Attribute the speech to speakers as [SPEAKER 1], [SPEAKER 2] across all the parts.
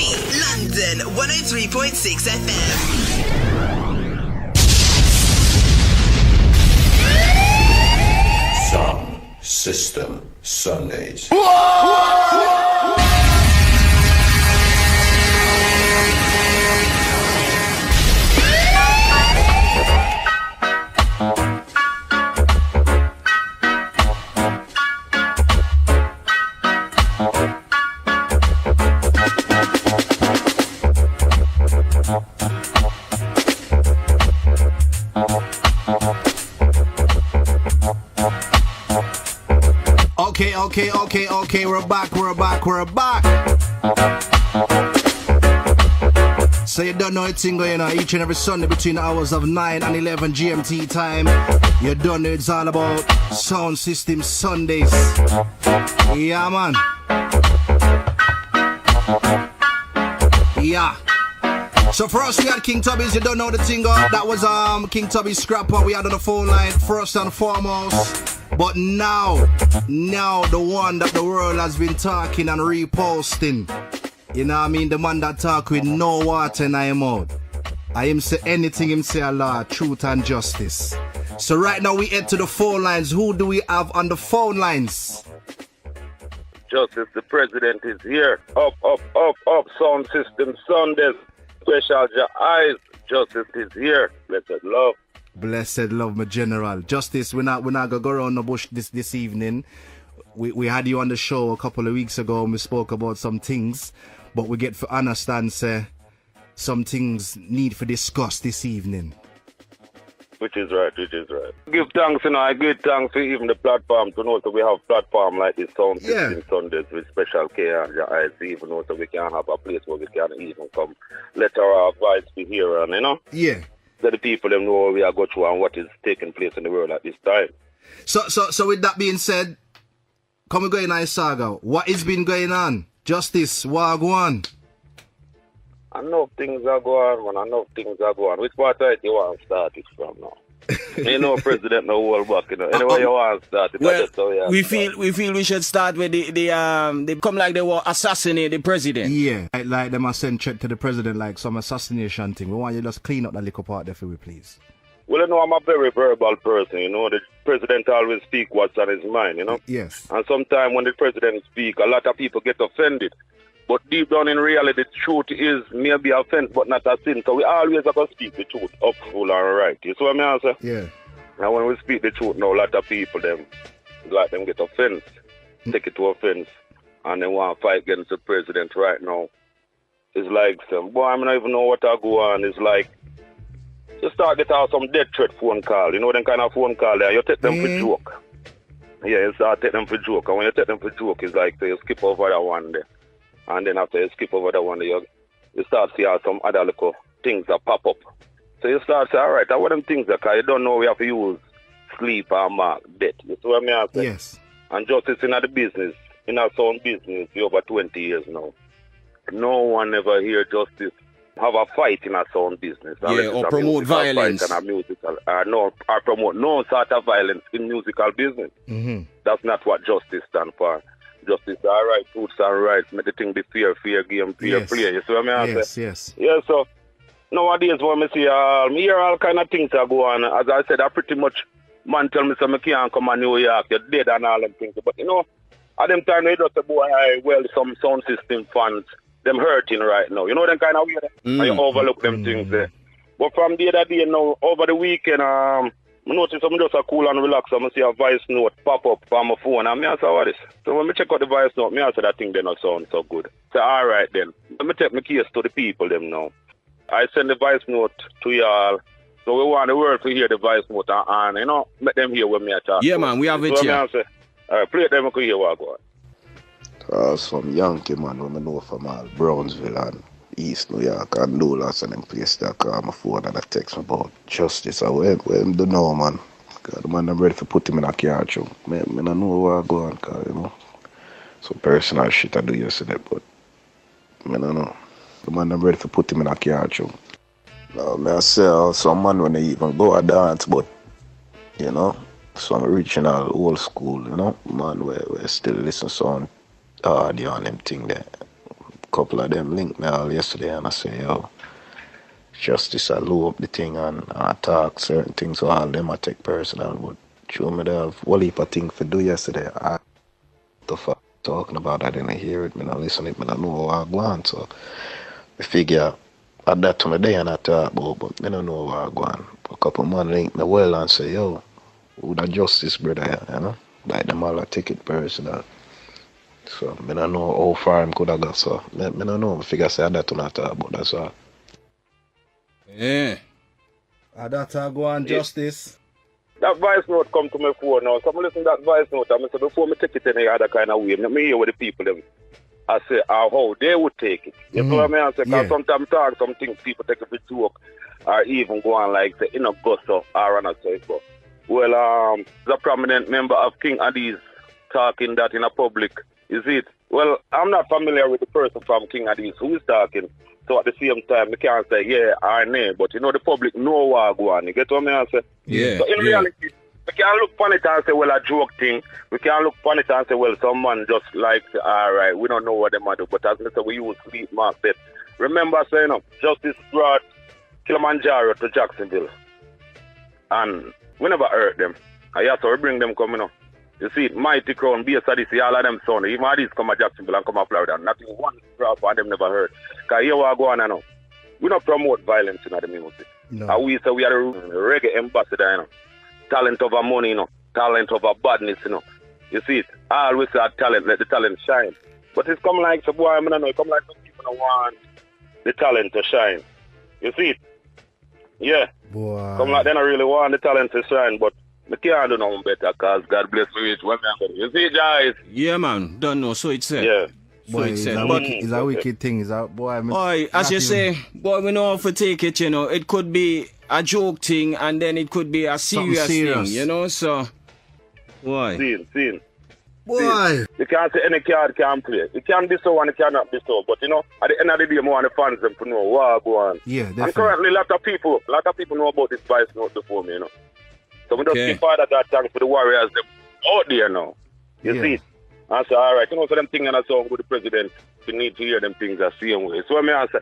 [SPEAKER 1] Juvie, London 103.6 FM.
[SPEAKER 2] Sound System Sundays.
[SPEAKER 3] Okay, we're back. So you don't know anything going on each and every Sunday between the hours of 9 and 11 GMT time. You don't know it's all about Sound System Sundays. Yeah, man. Yeah. So for us, we had King Tubby's. You don't know the thing, that was King Tubby's scrapper. We had on the phone line first and foremost. But now the one that the world has been talking and reposting, you know what I mean, the man that talk with no water in his mouth. I him say anything, him say Allah, truth and justice. So right now we head to the phone lines. Who do we have on the phone lines?
[SPEAKER 4] Justice, the president is here. Up, Sound System Sundays. Special your eyes. Justice is here. Blessed love.
[SPEAKER 3] Blessed love, my general. Justice, we're not gonna go around the bush this evening. We had you on the show a couple of weeks ago and we spoke about some things, but we get to understand, say, some things need for discuss this evening.
[SPEAKER 4] Which is right. Give thanks, I give thanks to even the platform to know that we have platform like this Sound System Sundays with special care and your eyes, even know that we can have a place where we can even come let our voice be heard, and you know?
[SPEAKER 3] Yeah.
[SPEAKER 4] That the people them know what we are going through and what is taking place in the world at this time.
[SPEAKER 3] So with that being said, come and go in saga. What has been going on? Justice, what go on?
[SPEAKER 4] Enough things are going on. Which part of it you want to start it from now? Ain't no president no whole back, you know. Anyway you want to start it.
[SPEAKER 5] Well, we feel we should start with they come like they were assassinate the president.
[SPEAKER 3] Yeah, like them a send threat to the president like some assassination thing. We want you to just clean up that little part there for me, please.
[SPEAKER 4] Well, you know, I'm a very verbal person, you know. The president always speak what's on his mind, you know.
[SPEAKER 3] Yes. And
[SPEAKER 4] sometimes when the president speak, a lot of people get offended. But deep down in reality, the truth is maybe a offense, but not a sin. So we always have to speak the truth up, full and right. You see what I mean, sir?
[SPEAKER 3] Yeah.
[SPEAKER 4] And when we speak the truth now, a lot of people, them get offense, take it to offense, and they want to fight against the president right now. It's like, boy, I don't even know what I go on. It's like, you start getting out some death threat phone call. You know them kind of phone call there. You take them for joke. Yeah, you start take them for joke. And when you take them for joke, it's like you skip over that one there. And then after you skip over that one there, you start seeing some other little things that pop up. So you start saying, all right, I want them things that you don't know we have to use sleep and mark death. You see what I mean?
[SPEAKER 3] Yes.
[SPEAKER 4] And justice in the business, in our sound business, for over 20 years now. No one ever hear justice have a fight in a sound business.
[SPEAKER 5] Yeah, or promote violence.
[SPEAKER 4] And a musical, or promote no sort of violence in musical business.
[SPEAKER 3] Mm-hmm.
[SPEAKER 4] That's not what justice stands for. Justice, all right, truths and rights, make the thing be fair game, fair play. You see what I mean?
[SPEAKER 3] Yes.
[SPEAKER 4] Yeah, so nowadays when I see me hear all kind of things that go on. As I said, I pretty much man tell me I can't come to New York, you're dead and all them things. But you know, at them time they just say, boy, well, some sound system fans, them hurting right now. You know them kind of weird. And you overlook them things there. But from the other day, you know, over the weekend, I notice I'm just a cool and relax. I'm see a voice note pop up on my phone. And I say, what is? So when I check out the voice note, I say that thing they not sound so good. So all right then. Let me take my case to the people them now. I send the voice note to y'all. So we want the world to hear the voice note and you know, make them hear when me talk.
[SPEAKER 5] Yeah man, we have it here.
[SPEAKER 4] So all right, play it them can hear what go on.
[SPEAKER 6] Some Yankee man who I know from all Brownsville and East New York and Douglas and them place that call my phone and I text me about justice. I went don't know, man. God, man, I'm ready to put him in a car too. Man, I don't know where I go on, cause, you know. Some personal shit I do yesterday, but I don't know. The man, I'm ready to put him in a car too. No, man, I say some man when they even go a dance, but, you know, some original old school, you know, man, where still listen to some audio and them thing there. couple of them linked me all yesterday and I say, yo, justice I low up the thing and I talk certain things, so all them I take personal, but show me the whole heap of things for do yesterday. I the fuck talking about that, I didn't hear it, I don't listen to it, I don't know how I go on, so I figure at that time of day and I talk about, but I don't know how I go on. A couple of man link me well and say, yo, who the justice brother, you know? Like them all a ticket personal. So I don't know how far him could have got, so I don't know. I figure say that to not talk about, that's all.
[SPEAKER 5] Yeah.
[SPEAKER 3] That go on justice.
[SPEAKER 4] That voice note come to my phone now. So I listen to that voice note and I say before me take it any other kind of way, me hear what the people them. I say how they would take it. You know what I mean? I say, because sometimes talk some things people take it for joke or even go on like say in a gusto or on a say so. Well, the prominent member of King Addies talking that in a public, is it? Well, I'm not familiar with the person from King Addies who is talking. So at the same time, we can't say yeah or nay, but you know the public know what go on. You get what I say?
[SPEAKER 5] Yeah.
[SPEAKER 4] So in reality, we can't look upon it and say, well, a joke thing. We can't look upon it and say, well, someone just like, all right, we don't know what they might do. But as I said, we use sleep mark that. Remember saying, justice brought Kilimanjaro to Jacksonville. And we never hurt them. And yes, we bring them coming up. You see, Mighty Crown, be a study, see all of them son. Even Addies come to Jacksonville and come to Florida. Nothing one drop and them never hurt. Because here we go on now. We don't promote violence in the music.
[SPEAKER 3] No.
[SPEAKER 4] And we say we are the reggae ambassador, you know. Talent over money, you know. Talent over badness, you know. You see it? I always say talent, let the talent shine. But it's come like, so boy, I don't know, it come like some people don't want the talent to shine. You see it? Yeah.
[SPEAKER 3] Boy.
[SPEAKER 4] Come like they don't really want the talent to shine, but I can't do nothing better because God bless me with what I'm going to do. You see it, guys?
[SPEAKER 5] Yeah, man. Don't know. So it's said.
[SPEAKER 4] Yeah.
[SPEAKER 5] So it's said.
[SPEAKER 3] It's a wicked thing. It's a boy.
[SPEAKER 5] Boy, as you say, boy, we know how to take it, you know. It could be a joke thing and then it could be a serious thing, you know. So, why?
[SPEAKER 4] Scene.
[SPEAKER 3] Boy.
[SPEAKER 4] You can't say any card can play. It can be so and it cannot be so. But you know, at the end of the day, more on the fans them to know what go on.
[SPEAKER 3] Yeah, definitely.
[SPEAKER 4] And currently, a lot of people know about this voice note before me, you know. So we just give Father God thanks for the warriors them out there now. You see? I say, all right, you know, so them things and a song with the president, we need to hear them things the same way. So I mean, I say,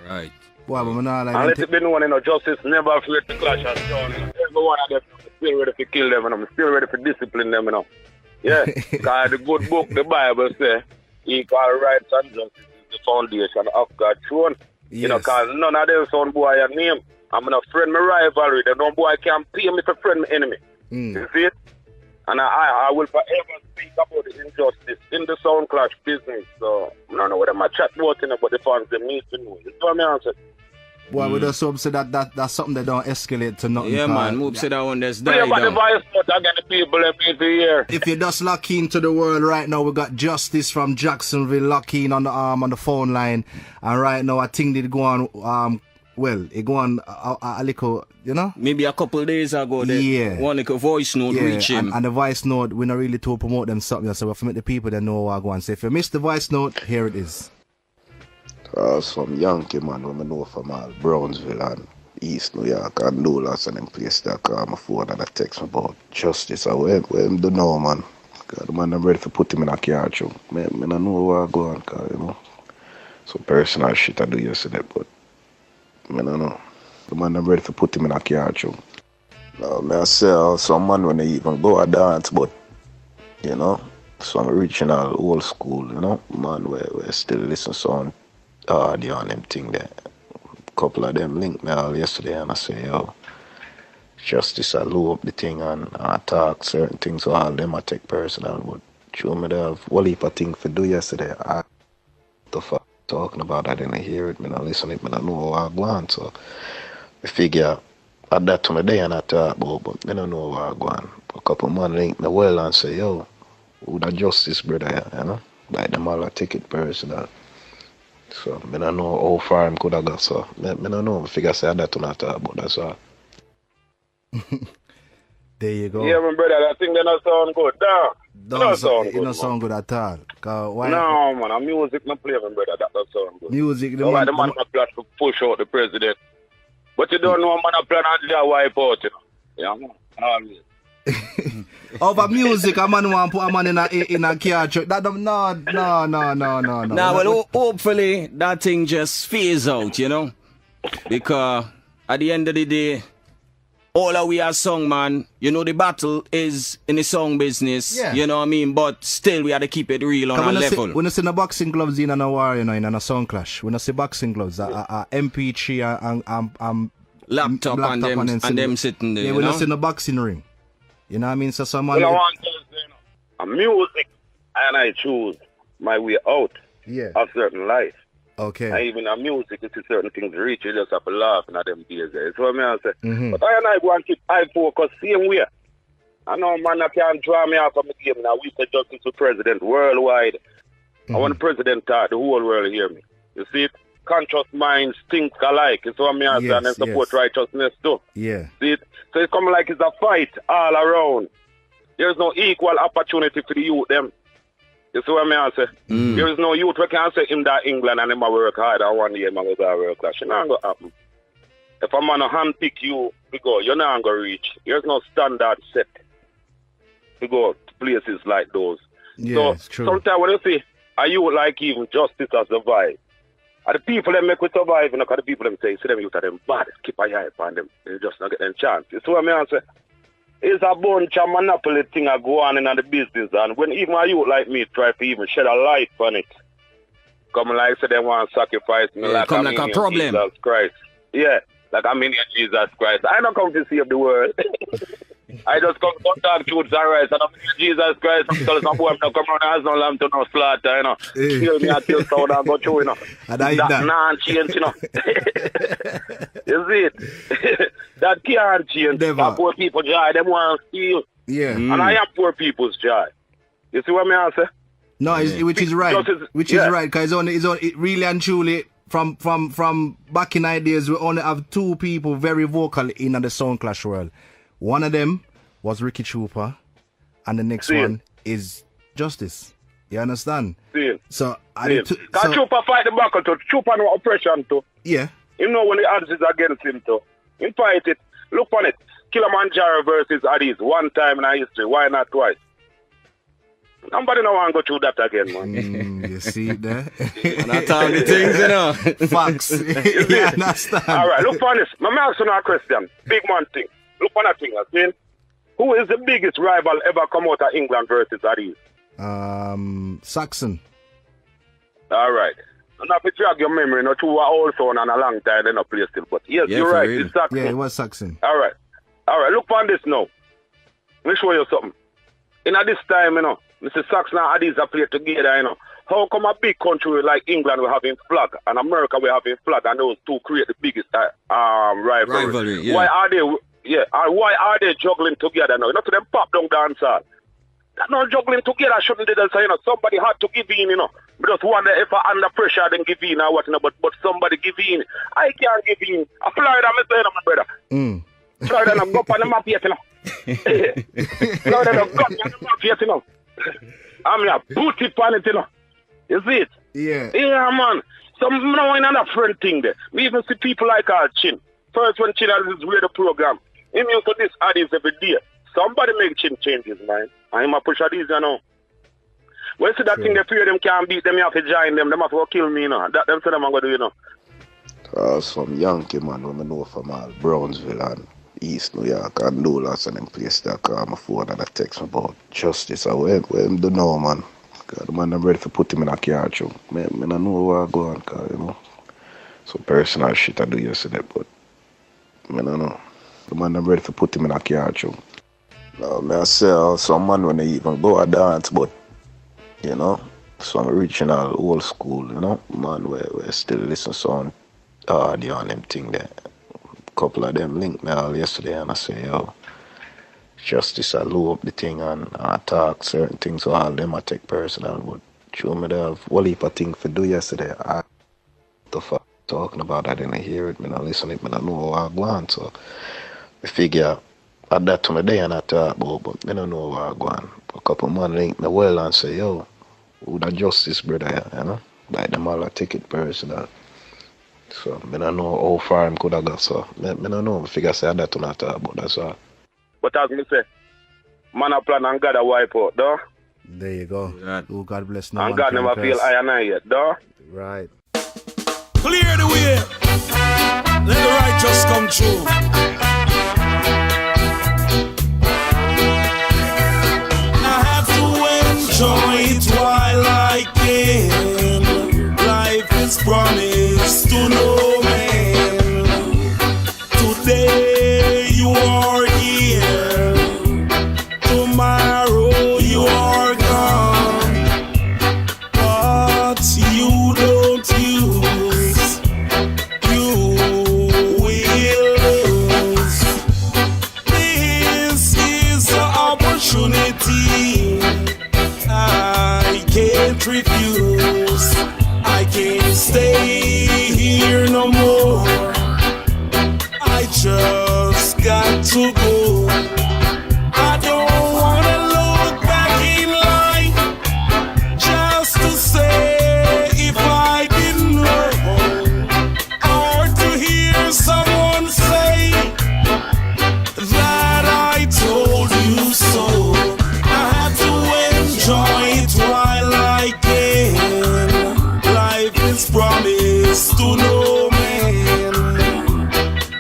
[SPEAKER 5] all right.
[SPEAKER 3] Boy, but like
[SPEAKER 4] and let it be known, you know, justice never afraid to clash and down. Every one of them still ready to kill them, and I'm still ready to discipline them, you know. Yeah, because the good book, the Bible say, equal rights and justice is the foundation of God's throne.
[SPEAKER 3] Yes.
[SPEAKER 4] You know, because none of them son boy a name. I'm going to friend my rivalry. The no boy can pay me to friend my enemy. You see it? And I will forever speak about the injustice in the sound clash business. So, I don't know what I'm chat about, you know, but the fans, they need to know. You know what I mean?
[SPEAKER 3] Boy, we just hope so that's something that don't escalate to nothing.
[SPEAKER 5] Yeah, man. Move to that one that's died
[SPEAKER 4] Yeah, but the
[SPEAKER 5] down.
[SPEAKER 4] voice note, I get the people that need to hear.
[SPEAKER 3] If you're just locked into the world right now, we got Justice from Jacksonville locked in on the phone line. And right now, I think they go on, it go on a little, you know?
[SPEAKER 5] Maybe a couple days ago, one like a voice note reach him.
[SPEAKER 3] And the voice note, we're not really to promote them something, so we have to make the people that know what I go on. So if you missed the voice note, here it is.
[SPEAKER 6] Some Yankee man when I know from all Brownsville and East New York and Douglas and them place that call my phone and I text me about justice. I went do know, man. Cause the man I'm ready to put him in a car too. I don't know where I go on, cause, you know. Some personal shit I do yesterday, but I don't know. The man I'm ready to put him in a car too. I say some man when they even go a dance, but you know, some original old school, you know, man where still listen sound audio on them thing there. A couple of them linked me all yesterday and I say, yo, justice I low up the thing and I talk certain things, so all them I take personal, but show me the whole heap of things for do yesterday. I the fuck talking about that, I didn't hear it, I don't listen to it, I don't know how I go on, so I figure at that time of day and I talk about, but I don't know how I go on. A couple of man linked me well and say, yo, who the justice brother, you know? Like them all I take it personal. So, I don't know how far him could have got, so I don't know. I figure say that to not talk about, that's all.
[SPEAKER 3] There you go.
[SPEAKER 4] Yeah, my brother, I think they don't sound good.
[SPEAKER 3] It don't sound good at all. Why?
[SPEAKER 4] No, man, a music no play, my brother, that don't sound good.
[SPEAKER 3] Music,
[SPEAKER 4] the man a plan to push out the president. But you don't know, man, a plan to wipe out, you know. Yeah, man, always.
[SPEAKER 3] Over music, a man want to put a man in a car truck. That don't, no.
[SPEAKER 5] Nah, well, hopefully that thing just fades out, you know? Because at the end of the day, all that we are song, man, you know, the battle is in the song business, you know what I mean? But still, we have to keep it real on a level.
[SPEAKER 3] When you see the boxing gloves in a war, you know, in a song clash, when you see boxing gloves, MP3 and
[SPEAKER 5] laptop and them sitting there,
[SPEAKER 3] yeah, when you see the boxing ring. You know what I mean? So someone...
[SPEAKER 4] Well, I want to say, you know, music, and I choose my way out of certain life.
[SPEAKER 3] Okay.
[SPEAKER 4] And even in music, you see certain things reach, you just have to laugh in them days. That's what I say. But I and I go and keep eye focus same way. I know, man, I can't draw me off of the game now. We say justice to president worldwide. I want the president to the whole world hear me. You see it? Conscious minds think alike. It's what I say, and then support righteousness too.
[SPEAKER 3] Yeah.
[SPEAKER 4] See it? So it's coming like it's a fight all around. There's no equal opportunity for the youth, them. You see what I say? There is no youth who can say him that England and him a work hard and one year man go to a world class. It's not going to happen. If a man handpick you, you're not going to reach. There's no standard set to go to places like those.
[SPEAKER 3] Yeah,
[SPEAKER 4] so
[SPEAKER 3] it's true.
[SPEAKER 4] Sometimes when you see a youth like even justice has survived, and the people that make we survive, you know, because the people them say, see them youth are them bad, keep an eye upon them, they just not get them chance. You see what I say? It's a bunch of monopoly thing that go on in the business, and when even a youth like me try to even shed a light on it, come like say they want to sacrifice me like
[SPEAKER 5] come like a problem.
[SPEAKER 4] Jesus Christ. Yeah, like I'm in Jesus Christ. I don't come to save the world. I just come to talk truth and rights, and I'm in Jesus Christ. I'm telling some boy I'm not come around and has no lamb to no slaughter, you know. Kill me and kill someone and go through, you know. That non-change, you know. You see it? That can't change. That poor people joy, them want to steal.
[SPEAKER 3] Yeah.
[SPEAKER 4] And I am poor people's joy. You see what I say?
[SPEAKER 3] No, which is right. Which is right, because it's only really and truly from back in ideas, we only have two people very vocal in the sound clash world. One of them was Ricky Trooper, and the next one is Justice. You understand? So
[SPEAKER 4] Trooper fight the battle too. Trooper no oppression too.
[SPEAKER 3] Yeah.
[SPEAKER 4] You know when the odds is against him too. He fight it. Look on it. Kilimanjaro versus Addies. One time in history. Why not twice? Nobody no want to go through that again, man.
[SPEAKER 3] You see it there?
[SPEAKER 5] That's how the things, you know.
[SPEAKER 3] Facts. You understand?
[SPEAKER 4] All right, look on this. My man ask you a question. Big man thing. Look on that thing. See? Who is the biggest rival ever come out of England versus Addies?
[SPEAKER 3] Saxon.
[SPEAKER 4] All right. And if you drag your memory, not two are also on a long time, they're not play still. But yes, you're right. It's Saxon.
[SPEAKER 3] Yeah, it was Saxon.
[SPEAKER 4] All right. Look on this now. Let me show you something. In this time, you know, Mr. Saxon and Addies are played together, you know. How come a big country like England will have a flag and America will have a flag and those two create the biggest rivalry?
[SPEAKER 5] Yeah.
[SPEAKER 4] Why are they juggling together now? Not to them pop down dancer. That not juggling together shouldn't they say, you know, somebody had to give in, you know. We just wonder if I under pressure then give in or what, you know, but somebody give in. I can't give in. I Florida, I'm saying, my brother. Florida, I'm up on the map yet, you know. Florida, I'm up on the map yet, you know. I'm here, put it on it, you know. You see it?
[SPEAKER 3] Yeah.
[SPEAKER 4] Yeah, man. So, you know, another friend thing there. We even see people like our Chin. First, when Chin has his radio program, he used to this Addies every day. Somebody make Chin changes, man. And him a push Addies, you know. When you see that thing, they fear them can't beat them, you have to join them. They have to go kill me, you know. That them say them I'm going to do, you know.
[SPEAKER 6] Some Yankee man when I know from all Brownsville and East New York and do lots of them places that call my phone and I text me about justice. I went do know, man. Cause the man I'm ready to put him in a car too. I don't know where I go on, cause, you know. So personal shit I do yesterday, but I don't know. The man I'm ready to put him in a car too. No, I say some man when they even go a dance, but you know, some original old school, you know, man where still listen some audio on them thing there. Couple of them linked me all yesterday and I say, yo, justice I low up the thing and I talk certain things, so all them I take personal, but show me the whole heap of things to do yesterday. I the fuck talking about that, I didn't hear it, I don't listen it, I don't know how I go on, so I figure add that to my day and I talk about, but I don't know how I go on. A couple man link me well and say, yo, who that justice brother, you know? Like them all I take it personal. So I don't know how far him could have got, so I don't know. I figure say that to not talk about, that's all.
[SPEAKER 4] But as me say, Man a plan and God a wipe out, though.
[SPEAKER 3] There you go.
[SPEAKER 5] Right.
[SPEAKER 3] Oh, God bless no
[SPEAKER 4] And
[SPEAKER 3] man
[SPEAKER 4] God
[SPEAKER 3] can
[SPEAKER 4] never
[SPEAKER 3] curse.
[SPEAKER 4] feel I and I yet, though.
[SPEAKER 3] Right.
[SPEAKER 7] Clear the way. Let the righteous come true. I have to enjoy it while I can. Life is promised to no man. Today you are here. Tomorrow you are gone. What you don't use, you will lose. This is an opportunity I can't refuse. I can't stay here no more. I just got to go. I don't wanna look back in life just to say if I didn't know, or to hear someone say that I told you so. I have to enjoy it while I can. Life is promised to no man.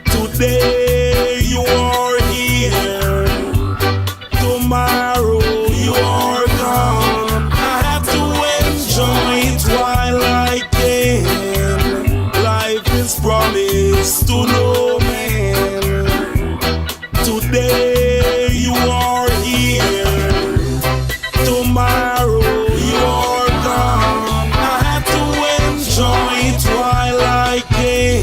[SPEAKER 7] Today you are here. Tomorrow you are gone. I have to enjoy it while I can. Life is promised to no man. Today you are here. Tomorrow you are gone. I have to enjoy it while I can.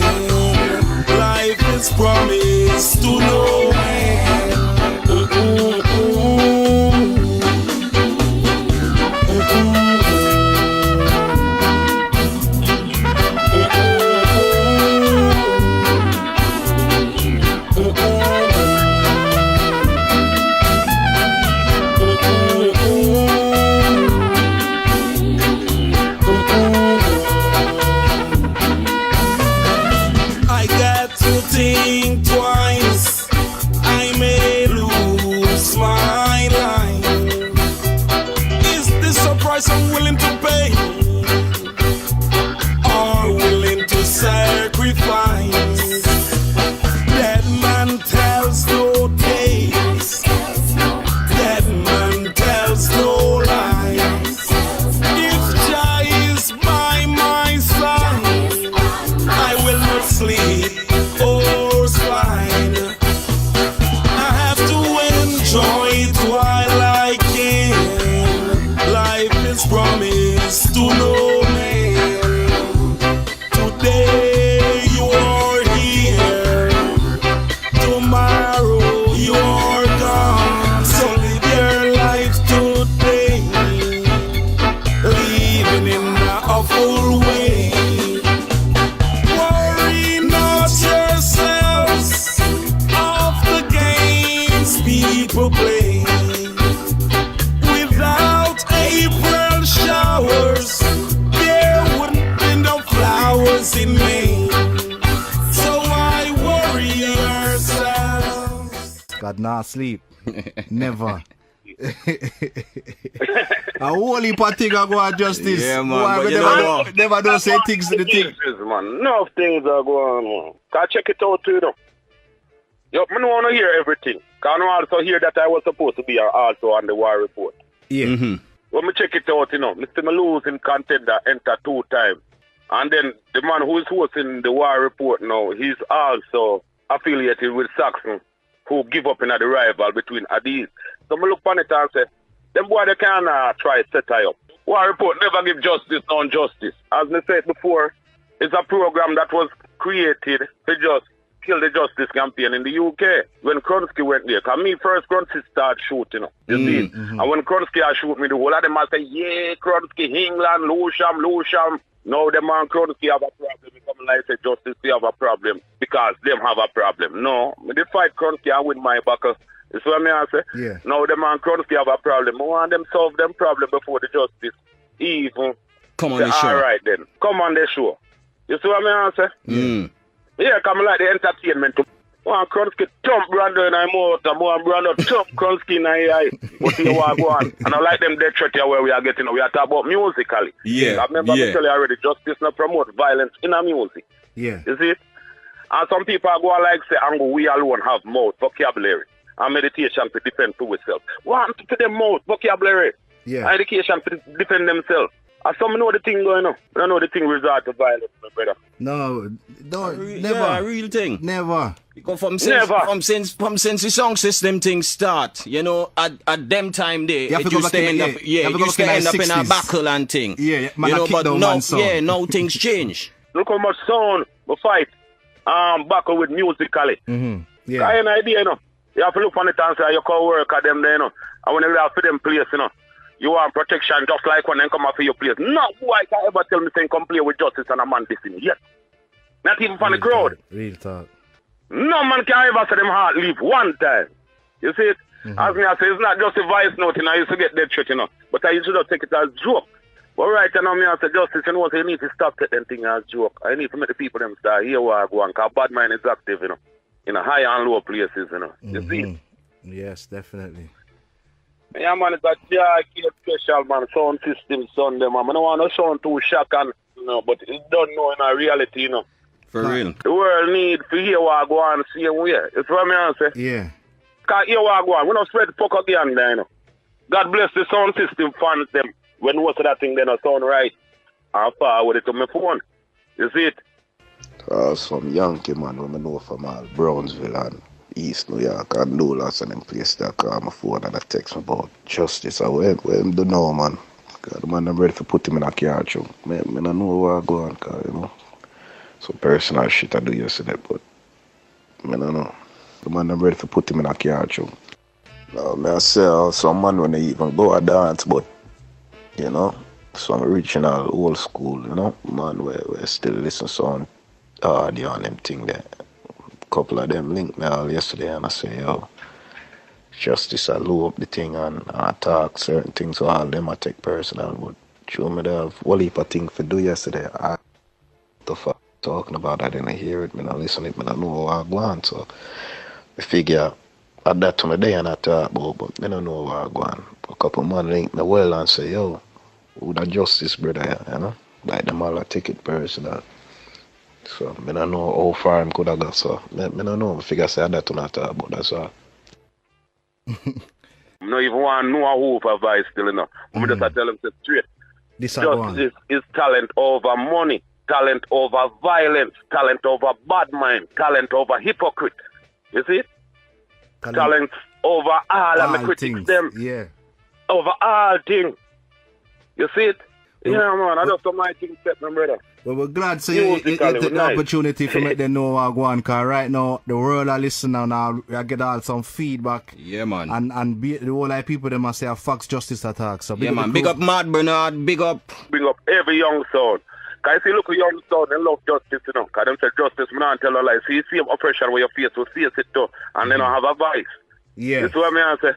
[SPEAKER 7] Life is promised to no man. I got to think twice. I may lose my life. Is this a price I'm willing to pay? Or willing to sacrifice? That man tells no tales. That man tells no lies. If Jah is by my side, I will not sleep or slide. I have to enjoy it while I can. Life is promised to no man. Today you are here. Tomorrow you are gone. So live your life today, living in a full way. Worry not yourselves of the games people play. Without April showers, there wouldn't be no flowers in May. So why worry yourselves?
[SPEAKER 3] God not sleep. Never. A whole heap of things are going justice.
[SPEAKER 5] Yeah, man,
[SPEAKER 3] Why
[SPEAKER 5] but
[SPEAKER 3] we
[SPEAKER 5] you know what?
[SPEAKER 3] never don't say things to the thing.
[SPEAKER 4] Jesus, man. Enough things are going on. Can check it out too, though. Yup, I don't want to hear everything. Can I also hear that I was supposed to be also on the war report?
[SPEAKER 3] Yeah.
[SPEAKER 5] Mm-hmm.
[SPEAKER 4] When me check it out, Mr. Me losing contender enter 2 times. And then the man who is hosting the war report now, he's also affiliated with Saxon, who give up in the rival between Addies. So me look upon it and say, them boy they can try set I up. War report never give justice on justice. As me said before, it's a program that was created to just kill the justice campaign in the UK. When Kronsky went there, because me first Kronsky started shooting, you see.
[SPEAKER 3] Mm-hmm.
[SPEAKER 4] And when Kronsky shoot me, the whole of them I say, yeah, Kronsky, England, Lewisham. Now the man Kronsky have a problem. They come like say justice, they have a problem because them have a problem. No, they fight Kronsky and win my battle. You see what I say?
[SPEAKER 3] Yeah.
[SPEAKER 4] Now the man Kronsky have a problem. I want them solve them problem before the justice even
[SPEAKER 5] Come on
[SPEAKER 4] say,
[SPEAKER 5] the show.
[SPEAKER 4] all right then, come on the show. You see what I say?
[SPEAKER 5] Mm.
[SPEAKER 4] Yeah, come like the entertainment. One Kronsky thump Brando in my mouth, and one Brando thump Kronsky in my eye. What you want go on? And I like them dead threat here where we are getting, we are talking about musically.
[SPEAKER 5] Yeah.
[SPEAKER 4] I remember me tell you already, justice not promote violence in our music.
[SPEAKER 3] Yeah.
[SPEAKER 4] You see it? And some people go like say, Ango, we alone have mouth, vocabulary, and meditation to defend to ourselves. Want to them mouth, vocabulary,
[SPEAKER 3] Yeah.
[SPEAKER 4] education to defend themselves. And some know the thing going on. I don't know the thing resort to violence, my brother.
[SPEAKER 3] No, never.
[SPEAKER 5] Yeah, a real thing.
[SPEAKER 3] Never.
[SPEAKER 5] Because from since the sound system thing start, you know, at them time there,
[SPEAKER 3] You have
[SPEAKER 5] it
[SPEAKER 3] to go
[SPEAKER 5] used
[SPEAKER 3] back
[SPEAKER 5] to
[SPEAKER 3] in
[SPEAKER 5] end
[SPEAKER 3] the-
[SPEAKER 5] up,
[SPEAKER 3] you have to
[SPEAKER 5] it
[SPEAKER 3] go
[SPEAKER 5] used
[SPEAKER 3] back
[SPEAKER 5] to
[SPEAKER 3] in
[SPEAKER 5] end
[SPEAKER 3] the
[SPEAKER 5] up in a
[SPEAKER 3] 60s.
[SPEAKER 5] buckle and thing.
[SPEAKER 3] Yeah, man,
[SPEAKER 5] you
[SPEAKER 3] I
[SPEAKER 5] know,
[SPEAKER 3] kick
[SPEAKER 5] but
[SPEAKER 3] down
[SPEAKER 5] now,
[SPEAKER 3] one song.
[SPEAKER 5] now things change.
[SPEAKER 4] Look how much sound we fight battle with musically.
[SPEAKER 3] Mm-hmm.
[SPEAKER 4] I
[SPEAKER 3] Yeah.
[SPEAKER 4] have an idea, you know. You have to look on it and say you can work at them there, you know. And when you have to them place, you know, you want protection just like when they come off of your place. No boy can ever tell me saying come play with justice and a man dissing yet. Not even from the crowd.
[SPEAKER 3] Real talk.
[SPEAKER 4] No man can ever say them heart leave one time. You see it? As me I say, it's not just a voice note, you know, I used to get dead shit, you know. But I used to just take it as joke. But right now, me I say justice, you know, so you need to stop taking them things as joke. I need to make the people them start here where I go on, because bad mind is active, you know. In a high and low places, you know. You see?
[SPEAKER 3] Yes, definitely.
[SPEAKER 4] Yeah, man, it's a jacket special, man. Sound system, sound them, man. I don't want to sound too shock and, you know, but it don't know in a reality, you know.
[SPEAKER 5] For real.
[SPEAKER 4] The world need to hear what I go on and see where. It's what I say.
[SPEAKER 3] Yeah.
[SPEAKER 4] Because hear what I go on. We don't spread the fuck again there, you know. God bless the sound system fans, them. When most of that thing, they don't sound right. I'm far with it to my phone. You see it?
[SPEAKER 6] Some Yankee man when I know from all Brownsville and East New York and no lots of them place that call my phone and I text me about justice. I went don't know, man. Cause the man I'm ready to put him in a car trunk. I don't know where I go on, cause, you know. Some personal shit I do yesterday, but I don't know. The man I'm ready to put him in a car trunk. No, I say some man when they even go a dance, but you know, some original old school, you know, man where still listen some audio and them thing there. Couple of them linked me all yesterday and I say, yo, justice I low up the thing and I talk certain things, so all them I take personal, but show me the whole heap of thing for do yesterday. I the fuck talking about, I didn't hear it, I don't listen it, I don't know what I go on, so I figure at that time of day and I talk about, but I don't know what I go on. A couple of man linked me well and say, yo, who the justice brother, you know? Like them all I take it personal. So, I don't know how far him could have got, so I don't know. I figure say that to not talk about, that's all.
[SPEAKER 4] I don't even want to know who for advice still enough. I just tell them straight. Justice is talent over money, talent over violence, talent over bad mind, talent over hypocrite. You see? Talent over all of the critics them.
[SPEAKER 3] Yeah.
[SPEAKER 4] Over all things. You see it? Yeah, man, I just don't my thing set, my brother.
[SPEAKER 3] Well, we're glad so you take the opportunity to make them know what I go on, because right now the world are listening now, I get all some feedback.
[SPEAKER 5] Yeah, man.
[SPEAKER 3] And the whole like people they must say Fox Justice Attack. So
[SPEAKER 5] yeah, man. Big up Mad Bernard, big up.
[SPEAKER 4] Big up every young son. Because if you look at young son, they love justice, you know. Because them say justice, man, and tell a lie. So you see oppression where your face will face it too, and then I have a voice.
[SPEAKER 3] Yeah.
[SPEAKER 4] That's what I say.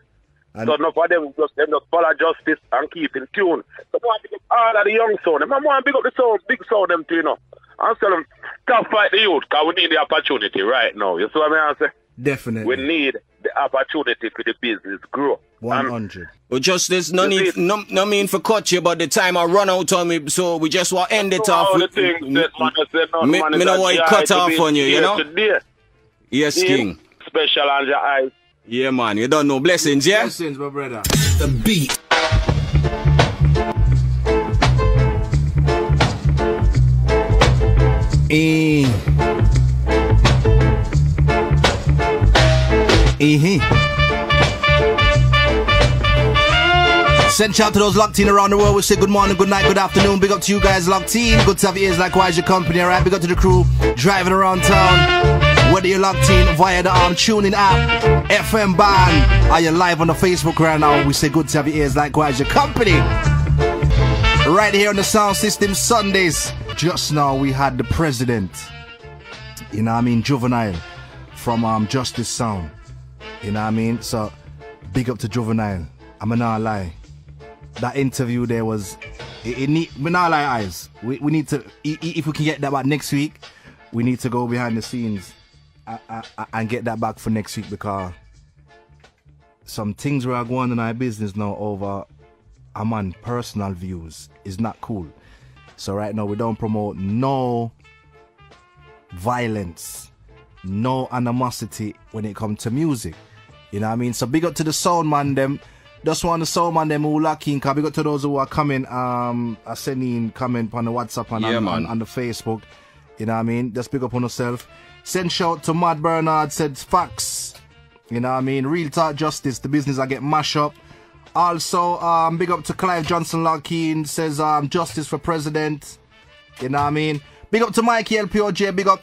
[SPEAKER 4] So enough of them just follow justice and keep in tune. So I want to pick up all of the young son. I want to pick up the sound, big sound them too, you know. And tell them, stop fight the youth, because we need the opportunity right now. You see what I say?
[SPEAKER 3] Definitely.
[SPEAKER 4] We need the opportunity for the business grow.
[SPEAKER 3] 100.
[SPEAKER 5] Well, Justice, no mean for cut you, but the time I run out on me, so we just want to end it off.
[SPEAKER 4] With, me know
[SPEAKER 5] why it cut off on you, you know?
[SPEAKER 4] Today.
[SPEAKER 5] Yes, King.
[SPEAKER 4] Special on your eyes.
[SPEAKER 5] Yeah, man, you don't know. Blessings, yeah?
[SPEAKER 3] Blessings, my brother.
[SPEAKER 1] The beat.
[SPEAKER 3] Send shout to those locked in around the world. We say good morning, good night, good afternoon. Big up to you guys locked in. Good to have your ears likewise, your company, alright? Big up to the crew driving around town. Whether you're locked in via the tuning app, FM band, are you live on the Facebook right now? We say good to have your ears likewise, your company. Right here on the Sound System Sundays. Just now we had the president, you know what I mean, Juvenile, from Justice Sound. You know what I mean? So, big up to Juvenile. I'm not lie. That interview there was, we not lie eyes. We need to, if we can get that back next week, we need to go behind the scenes and get that back for next week, because some things we are going in our business now over a man personal views is not cool. So right now we don't promote no violence, no animosity when it comes to music. You know what I mean? So big up to the sound man them. Just want the sound man them who lucky, cause big up to those who are coming are sending comment on the WhatsApp and on the Facebook. You know what I mean? Just big up on yourself. Send shout to Mad Bernard, said facts. You know what I mean? Real talk justice, the business I get mash up. Also, big up to Clive Johnson Larkin, says justice for president. You know what I mean? Big up to Mikey LPOJ, big up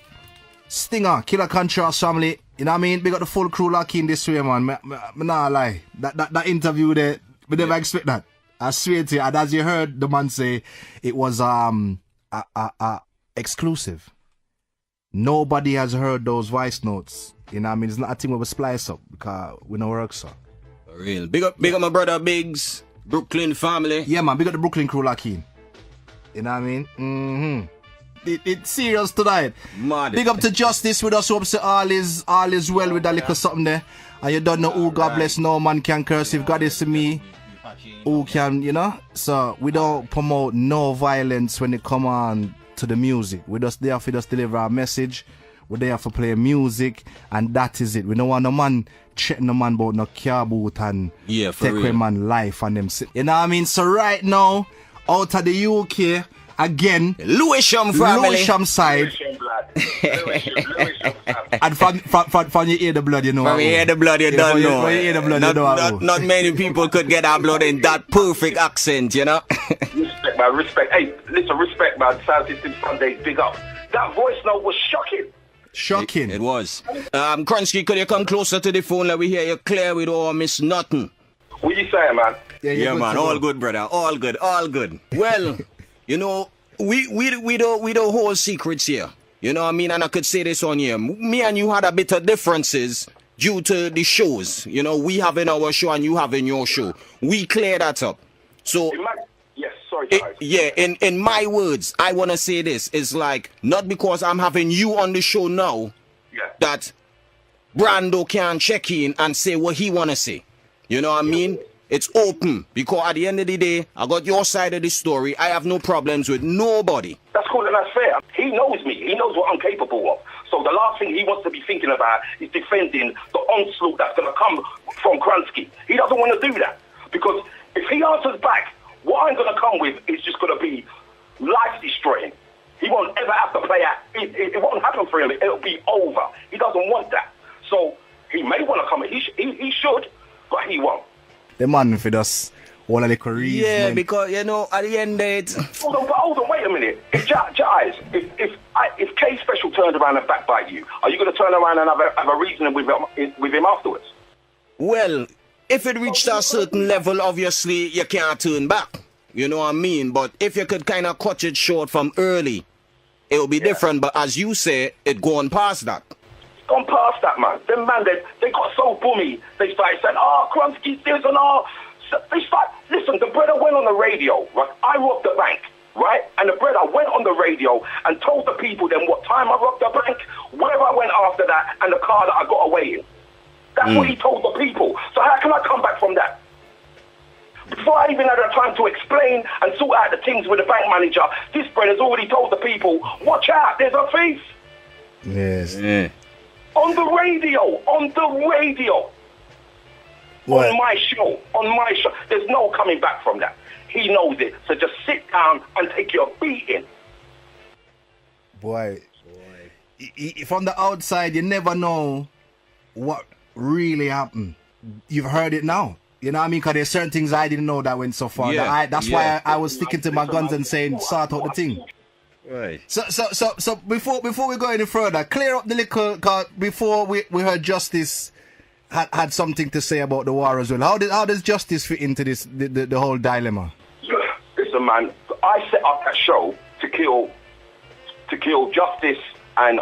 [SPEAKER 3] Stinger, Killer Contrast family. You know what I mean? Big up the full crew Larkin this way, man. Me nah lie. That interview there, we never expect that. I swear to you, and as you heard the man say, it was exclusive. Nobody has heard those voice notes. You know what I mean? It's not a thing where we splice up, because we know work so.
[SPEAKER 5] For real. Big up my brother Biggs, Brooklyn family.
[SPEAKER 3] Yeah, man, big up the Brooklyn crew Larkin. You know what I mean? Mm-hmm. It's serious tonight.
[SPEAKER 5] Mad.
[SPEAKER 3] Big up to Justice with us. Hope all is well with that little something there. And you don't know who God bless, no man can curse. If God is to me, who can, you know? So we don't promote no violence when it come on to the music. We just there for just deliver our message. We're there for play music, and that is it. We don't want no man chatting no man about no car boot and take away man life and them. You know what I mean? So right now, out of the UK, again,
[SPEAKER 5] Lewisham family.
[SPEAKER 3] Lewisham side. And from you hear the blood, you know.
[SPEAKER 5] From you hear the blood, you don't know.
[SPEAKER 3] From you hear the blood, you know.
[SPEAKER 5] Not many people could get our blood in that perfect accent, you know.
[SPEAKER 8] Respect, man, respect. Hey, listen, respect, man. Sound System Sunday, big up. That voice note was shocking.
[SPEAKER 3] Shocking.
[SPEAKER 5] It was. Kronsky, could you come closer to the phone? Let me hear you clear with all miss nothing.
[SPEAKER 8] What you saying, man?
[SPEAKER 5] Yeah, man. All good, brother. All good. All good. Well, you know, we don't hold secrets here. You know what I mean? And I could say this on here. Me and you had a bit of differences due to the shows. You know, we have in our show and you have in your show. We clear that up. So...
[SPEAKER 8] Yes, sorry, guys.
[SPEAKER 5] In my words, I want to say this. It's like, not because I'm having you on the show now, that Brando can check in and say what he want to say. You know what I mean? It's open, because at the end of the day, I got your side of the story. I have no problems with nobody.
[SPEAKER 8] That's cool and that's fair. He knows me. He knows what I'm capable of. So the last thing he wants to be thinking about is defending the onslaught that's going to come from Kransky. He doesn't want to do that. Because if he answers back, what I'm going to come with is just going to be life-destroying. He won't ever have to play out. It won't happen for him. It'll be over. He doesn't want that. So he may want to come in. He should, but he won't.
[SPEAKER 3] The man for us all of the careers.
[SPEAKER 5] Yeah, man. Because, you know, at the end of it...
[SPEAKER 8] Hold on, wait a minute. If K Special turned around and backbite you, are you going to turn around and have a reasoning with him afterwards?
[SPEAKER 5] Well... If it reached a certain level, obviously, you can't turn back. You know what I mean? But if you could kind of cut it short from early, it will be different. But as you say, it gone past that.
[SPEAKER 8] It's gone past that, man. Them man, they got so boomy. They started saying, Kronsky's this and all. So listen, the brother went on the radio, right? I robbed the bank, right? And the brother went on the radio and told the people then what time I robbed the bank, where I went after that, and the car that I got away in. That's what he told the people. So how can I come back from that? Before I even had the time to explain and sort out the things with the bank manager, this brother's already told the people, watch out, there's a thief.
[SPEAKER 3] Yes.
[SPEAKER 5] Yeah.
[SPEAKER 8] On the radio.
[SPEAKER 3] What?
[SPEAKER 8] On my show. There's no coming back from that. He knows it. So just sit down and take your beating.
[SPEAKER 3] Boy. From the outside, you never know what really happened. You've heard it now. You know what I mean? Because there's certain things I didn't know that went so far. That's why I was sticking to my guns and saying, sort out the thing.
[SPEAKER 5] Right.
[SPEAKER 3] So before we go any further, clear up the little, cause before we heard Justice had something to say about the war as well. How does Justice fit into this the whole dilemma?
[SPEAKER 8] Listen, man, I set up that show to kill Justice and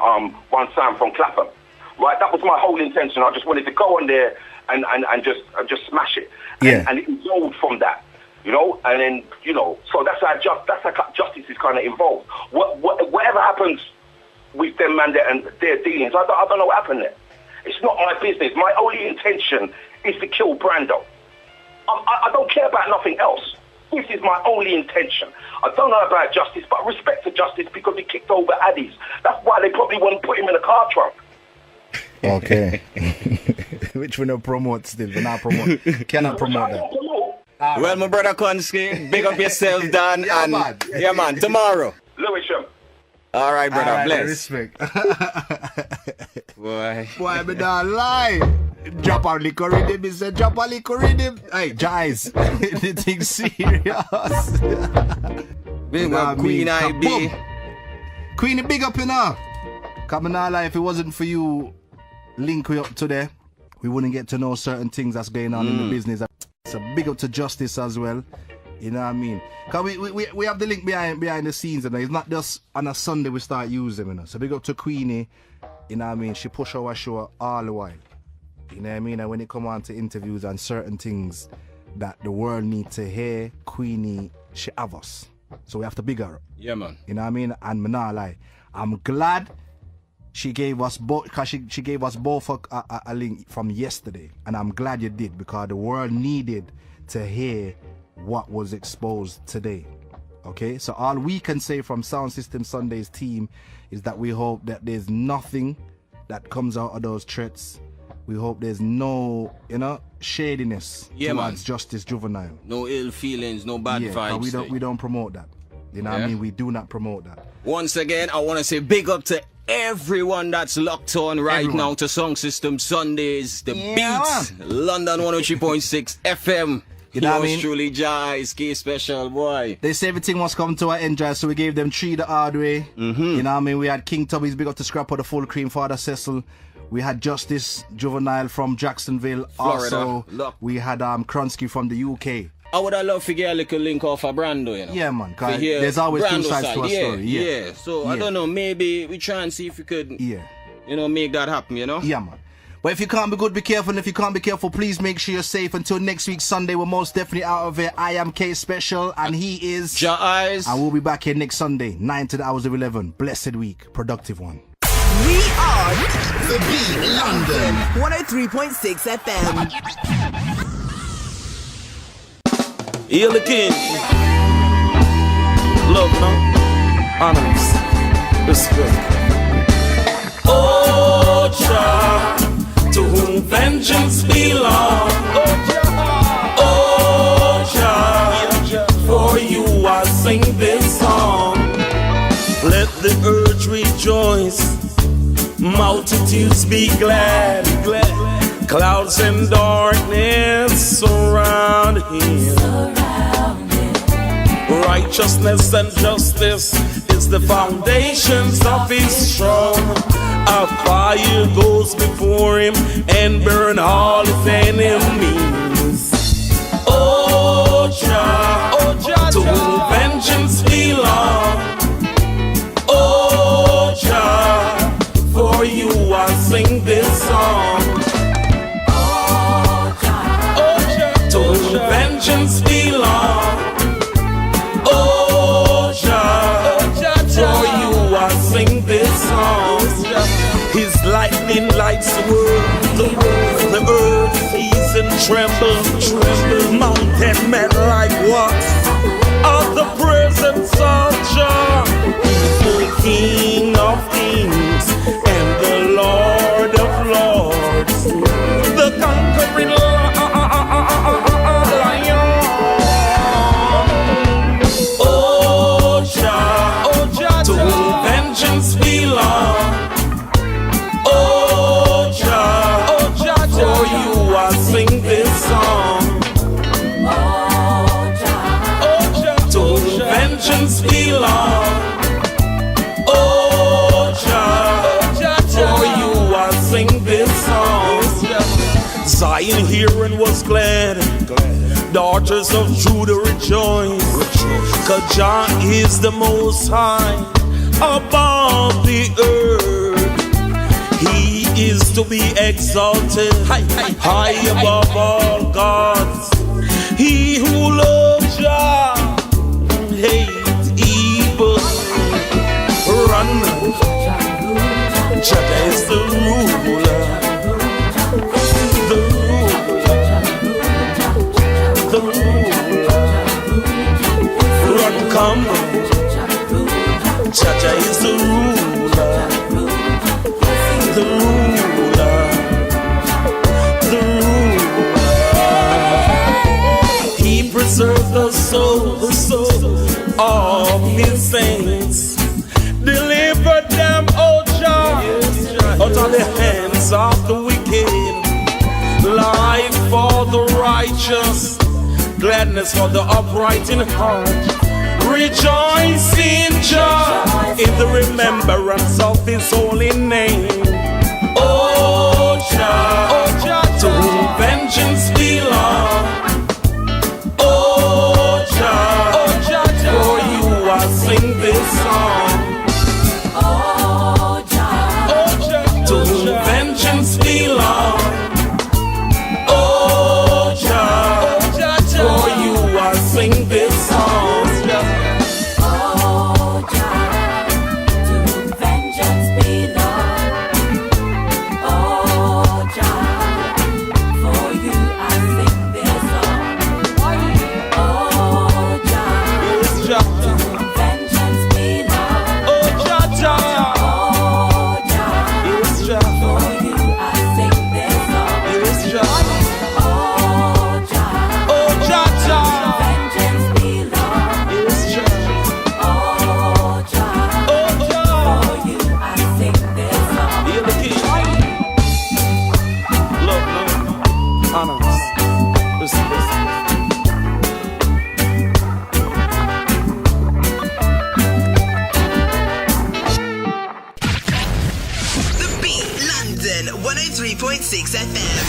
[SPEAKER 8] one Sam from Clapham. Right, that was my whole intention. I just wanted to go on there and just smash it. And it evolved from that, you know. And then, you know, so that's how Justice is kind of involved. Whatever happens with them man there and their dealings. I don't know what happened there. It's not my business. My only intention is to kill Brando. I don't care about nothing else. This is my only intention. I don't know about Justice, but respect to Justice because he kicked over Addies. That's why they probably wouldn't put him in a car trunk.
[SPEAKER 3] Okay. Which we don't promote still. We not promote. Cannot promote that.
[SPEAKER 5] Well, my brother Konski, big up yourself, Dan.
[SPEAKER 3] Yeah,
[SPEAKER 5] and
[SPEAKER 3] man.
[SPEAKER 5] Yeah, man. Tomorrow.
[SPEAKER 8] Lewisham.
[SPEAKER 5] All right, brother.
[SPEAKER 3] All right,
[SPEAKER 5] Bless.
[SPEAKER 3] respect.
[SPEAKER 5] Boy.
[SPEAKER 3] Boy, me not lie. Drop a liquor rhythm. He said, drop a liquor rhythm. Hey, Jives. The thing's serious.
[SPEAKER 5] Big up Queen IB.
[SPEAKER 3] Queenie, big up, you know. Coming out lie, if it wasn't for you link we up today, we wouldn't get to know certain things that's going on in the business. So big up to Justice as well. You know what I mean? Because we have the link behind the scenes, and it's not just on a Sunday we start using them, you know. So big up to Queenie, you know what I mean? She push our show all the while. You know what I mean? And when it come on to interviews and certain things that the world need to hear, Queenie, she have us. So we have to big her up.
[SPEAKER 5] Yeah, man.
[SPEAKER 3] You know what I mean? And me not lie, I'm glad she gave us both, because she gave us both a link from yesterday, and I'm glad you did, because the world needed to hear what was exposed today. Okay, so all we can say from Sound System Sunday's team is that we hope that there's nothing that comes out of those threats. We hope there's no, shadiness towards Justice Juvenile.
[SPEAKER 5] No ill feelings, no bad vibes.
[SPEAKER 3] We don't promote that. You know what I mean? We do not promote that.
[SPEAKER 5] Once again, I want to say big up to everyone that's locked on right now to Song System Sundays, the Beats, London 103.6 FM.
[SPEAKER 3] You know what I mean?
[SPEAKER 5] Truly Jais, Key Special, boy.
[SPEAKER 3] They say everything must come to an end, Jai, so we gave them 3 the hard way. You know what I mean? We had King Tubby's big up to Scrap of the Full Cream, Father Cecil. We had Justice Juvenile from Jacksonville.
[SPEAKER 5] Florida.
[SPEAKER 3] Also, we had Kronsky from the UK.
[SPEAKER 5] I would have loved to get a little link off of Brando, you know.
[SPEAKER 3] Yeah, man, because there's always two sides to a story.
[SPEAKER 5] Yeah. So, I don't know, maybe we try and see if we could, make that happen, you know?
[SPEAKER 3] Yeah, man. But if you can't be good, be careful. And if you can't be careful, please make sure you're safe. Until next week, Sunday, we're most definitely out of it. I am K Special, and he is
[SPEAKER 5] Ja Eyes.
[SPEAKER 3] And we'll be back here next Sunday, 9 to the hours of 11. Blessed week. Productive one.
[SPEAKER 1] We are The Beat London 103.6 FM.
[SPEAKER 7] Hail the king. Love, no? Honors. Respect. Oh, Jah, to whom vengeance belongs. Oh, Jah, for you I sing this song. Let the earth rejoice, multitudes be glad. Clouds and darkness surround him. Righteousness and justice is the foundations of his throne. A fire goes before him and burn all his enemies. Oh, Jah, to whom vengeance belongs. Oh, Jah, for you I sing this song. Oh, Jah, to whom vengeance belongs. Oh, Jah, for you I sing this song. His lightning lights the world, the earth sees and trembles. Mountain men like what? Of the presence of Jah, the King of kings and the Lord of lords, the conquering lion. Oh, Jah, to whom vengeance belongs. Oh, Jah, for you I sing this song. Oh, Jah, to whom vengeance belongs. Oh, Jah, for you I sing this song. Zion hearing was glad. Daughters of Judah rejoice. 'Cause Jah is the most high above the earth. He is to be exalted, high above all gods. He who loves Jah hates evil. Run, is the ruler. The ruler. The ruler. He preserves the soul of his saints. Deliver them, O God, out of the hands of the wicked. Life for the righteous, gladness for the upright in heart. Rejoice in joy in the remembrance of his holy name. Oh Jah, to whom vengeance belongs. Oh Jah, for you I sing this song. Oh Jah, to whom vengeance belongs. Sing this song.
[SPEAKER 9] Oh, Jah, to whom vengeance belongs. Oh, Jah, for you I sing this song. Oh, Jah, to whom vengeance belongs.
[SPEAKER 7] Oh, Jah,
[SPEAKER 9] oh, Jah, for you I sing this song.
[SPEAKER 1] The Beat London 103.6 FM.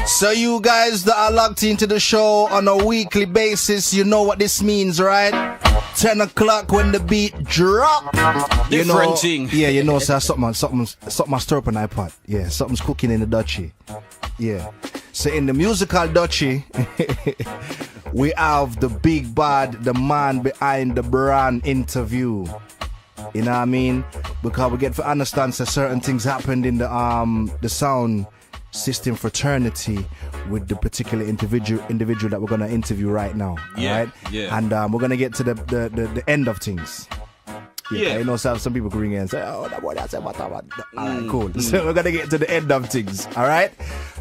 [SPEAKER 3] So you guys that are locked into the show on a weekly basis, you know what this means, right? 10 o'clock when the beat drop.
[SPEAKER 5] Different thing.
[SPEAKER 3] Yeah, you know, so something stir up on iPod. Yeah, something's cooking in the Dutchie. Yeah. So in the musical Dutchie, we have the big bad, the man behind the brand interview. You know what I mean? Because we get to understand that certain things happened in the sound system fraternity with the particular individual that we're gonna interview right now.
[SPEAKER 5] Yeah,
[SPEAKER 3] right?
[SPEAKER 5] yeah.
[SPEAKER 3] And we're gonna get to the end of things. Yeah. You know, some people bring in and say, "Oh, that boy, that's what." All right, cool. So we're gonna get to the end of things. All right.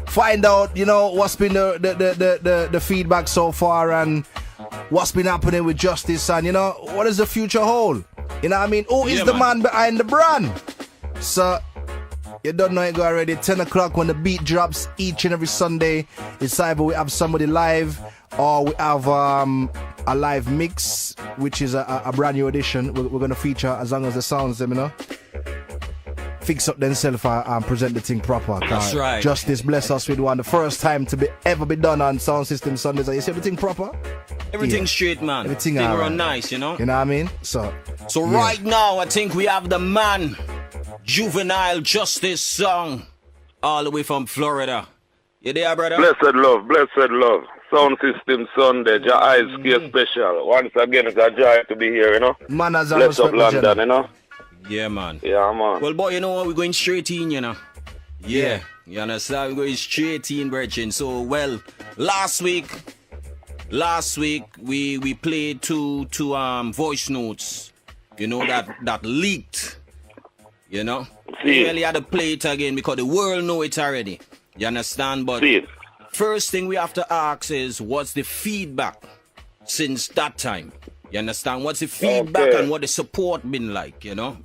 [SPEAKER 3] Find out, you know, what's been the feedback so far and what's been happening with Justice and, you know, what does the future hold? You know what I mean? Who is the man behind the brand? So you don't know it go already. 10 o'clock when the beat drops each and every Sunday. It's either we have somebody live or we have a live mix, which is a brand new edition. We're going to feature as long as the sounds, you know, fix up themselves and present the thing proper.
[SPEAKER 5] That's right.
[SPEAKER 3] Justice bless us with one. The first time to be ever be done on Sound System Sundays. You see everything proper?
[SPEAKER 5] Everything straight, man.
[SPEAKER 3] Everything
[SPEAKER 5] run
[SPEAKER 3] right.
[SPEAKER 5] Nice, you know?
[SPEAKER 3] You know what I mean? So
[SPEAKER 5] right now, I think we have the man, Juvenile Justice Song, all the way from Florida. You there, brother?
[SPEAKER 4] Blessed love. Sound System Sunday, your eyes care special. Once again, it's a joy to be here, you know?
[SPEAKER 3] Man, as
[SPEAKER 4] bless up London, you know?
[SPEAKER 5] Yeah, man.
[SPEAKER 4] Yeah, man.
[SPEAKER 5] Well, boy, you know what? We're going straight in, you know? Yeah. You understand? We're going straight in, brethren. So, well, last week we played two voice notes, you know, that leaked, you know? We really had to play it again because the world know it already. You understand? But first thing we have to ask is, what's the feedback since that time? You understand? What's the feedback and what the support been like, you know?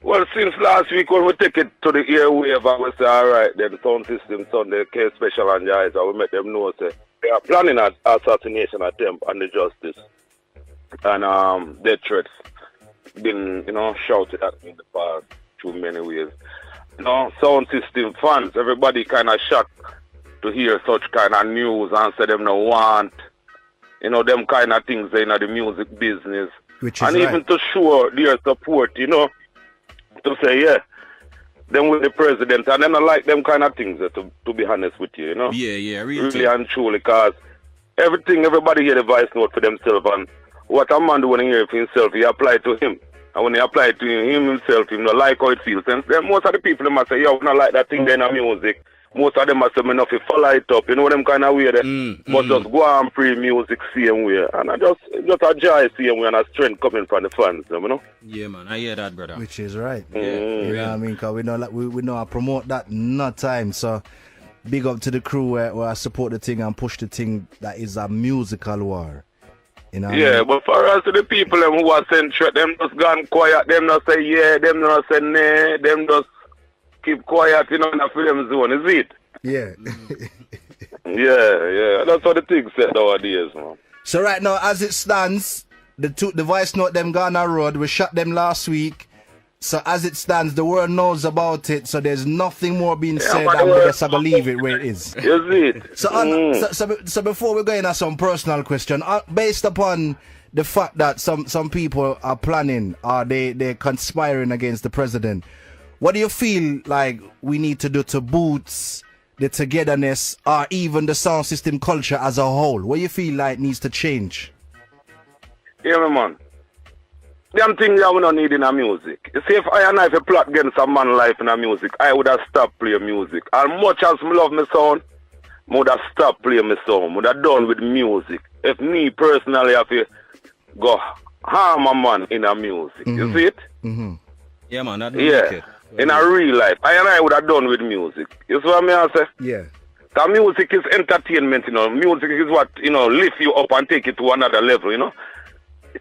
[SPEAKER 4] Well, since last week when we take it to the airwave, I was say, all right, then Sound System Sunday, K Special and Jais, we make them know, say, they are planning an assassination attempt on the Justice. And death threats been, you know, shouted at me in the past through many ways. You know, Sound System fans, everybody kind of shocked to hear such kind of news and say them no want, you know, them kind of things in the music business.
[SPEAKER 3] Which is
[SPEAKER 4] and
[SPEAKER 3] right.
[SPEAKER 4] even to show their support, you know, to say, yeah, them with the president, and then I like them kind of things, to be honest with you, you know.
[SPEAKER 5] Yeah,
[SPEAKER 4] really and truly, because everybody hear the voice note for themselves, and what a man do when he hear it for himself, he apply it to him. And when he apply it to him himself, he don't like how it feels. And then most of the people, they must say, yo, I don't like that thing in the music. Most of them must say, enough to follow it up, you know, them kind of way there. But just go and play music same way. And I just a joy same way and a strength coming from the fans, you know.
[SPEAKER 5] Yeah, man, I hear that, brother.
[SPEAKER 3] Which is right.
[SPEAKER 5] Yeah.
[SPEAKER 3] You know what I mean? Because we know, like, we know I promote that no time. So big up to the crew where I support the thing and push the thing that is a musical war. You know
[SPEAKER 4] yeah,
[SPEAKER 3] I mean?
[SPEAKER 4] but for us, the people them who are saying threat, them just gone quiet, them not say yeah, them not say nay, them just keep quiet, you know, in a film zone, is it?
[SPEAKER 3] Yeah.
[SPEAKER 4] yeah, that's what the thing said nowadays, man.
[SPEAKER 3] So right now, as it stands, the voice note them Ghana Road, we shot them last week. So as it stands, the world knows about it, so there's nothing more being said, and we just have to leave it where it is.
[SPEAKER 4] Is it?
[SPEAKER 3] So before we go into some personal question, based upon the fact that some people are planning, they're conspiring against the president, what do you feel like we need to do to boost the togetherness or even the sound system culture as a whole? What do you feel like needs to change?
[SPEAKER 4] Yeah, man. Them things that we don't need in our music. You see, if I plot against a man life in our music, I would have stopped playing music. As much as I love my sound, I would have stopped playing my sound. I would have done with music. If me personally have to go harm a man in our music. You see it?
[SPEAKER 3] Mm-hmm.
[SPEAKER 5] Yeah, man. That
[SPEAKER 4] yeah. In a real life. I would have done with music. You see what I say?
[SPEAKER 3] Yeah.
[SPEAKER 4] Because music is entertainment, you know. Music is what, you know, lift you up and take it to another level, you know.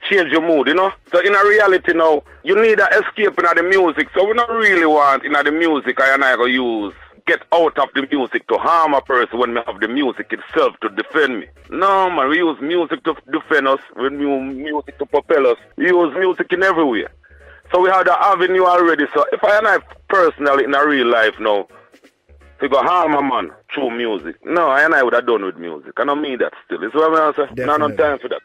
[SPEAKER 4] Change your mood, you know. So in a reality now, you need an escape in the music. So we don't really want in the music I go use get out of the music to harm a person when we have the music itself to defend me. No man, we use music to defend us, we use music to propel us. We use music in everywhere. So we have the avenue already. So if I personally in a real life now, to go harm a man through music, no, I would have done with music. I don't mean that still. It's what I say. No time for that.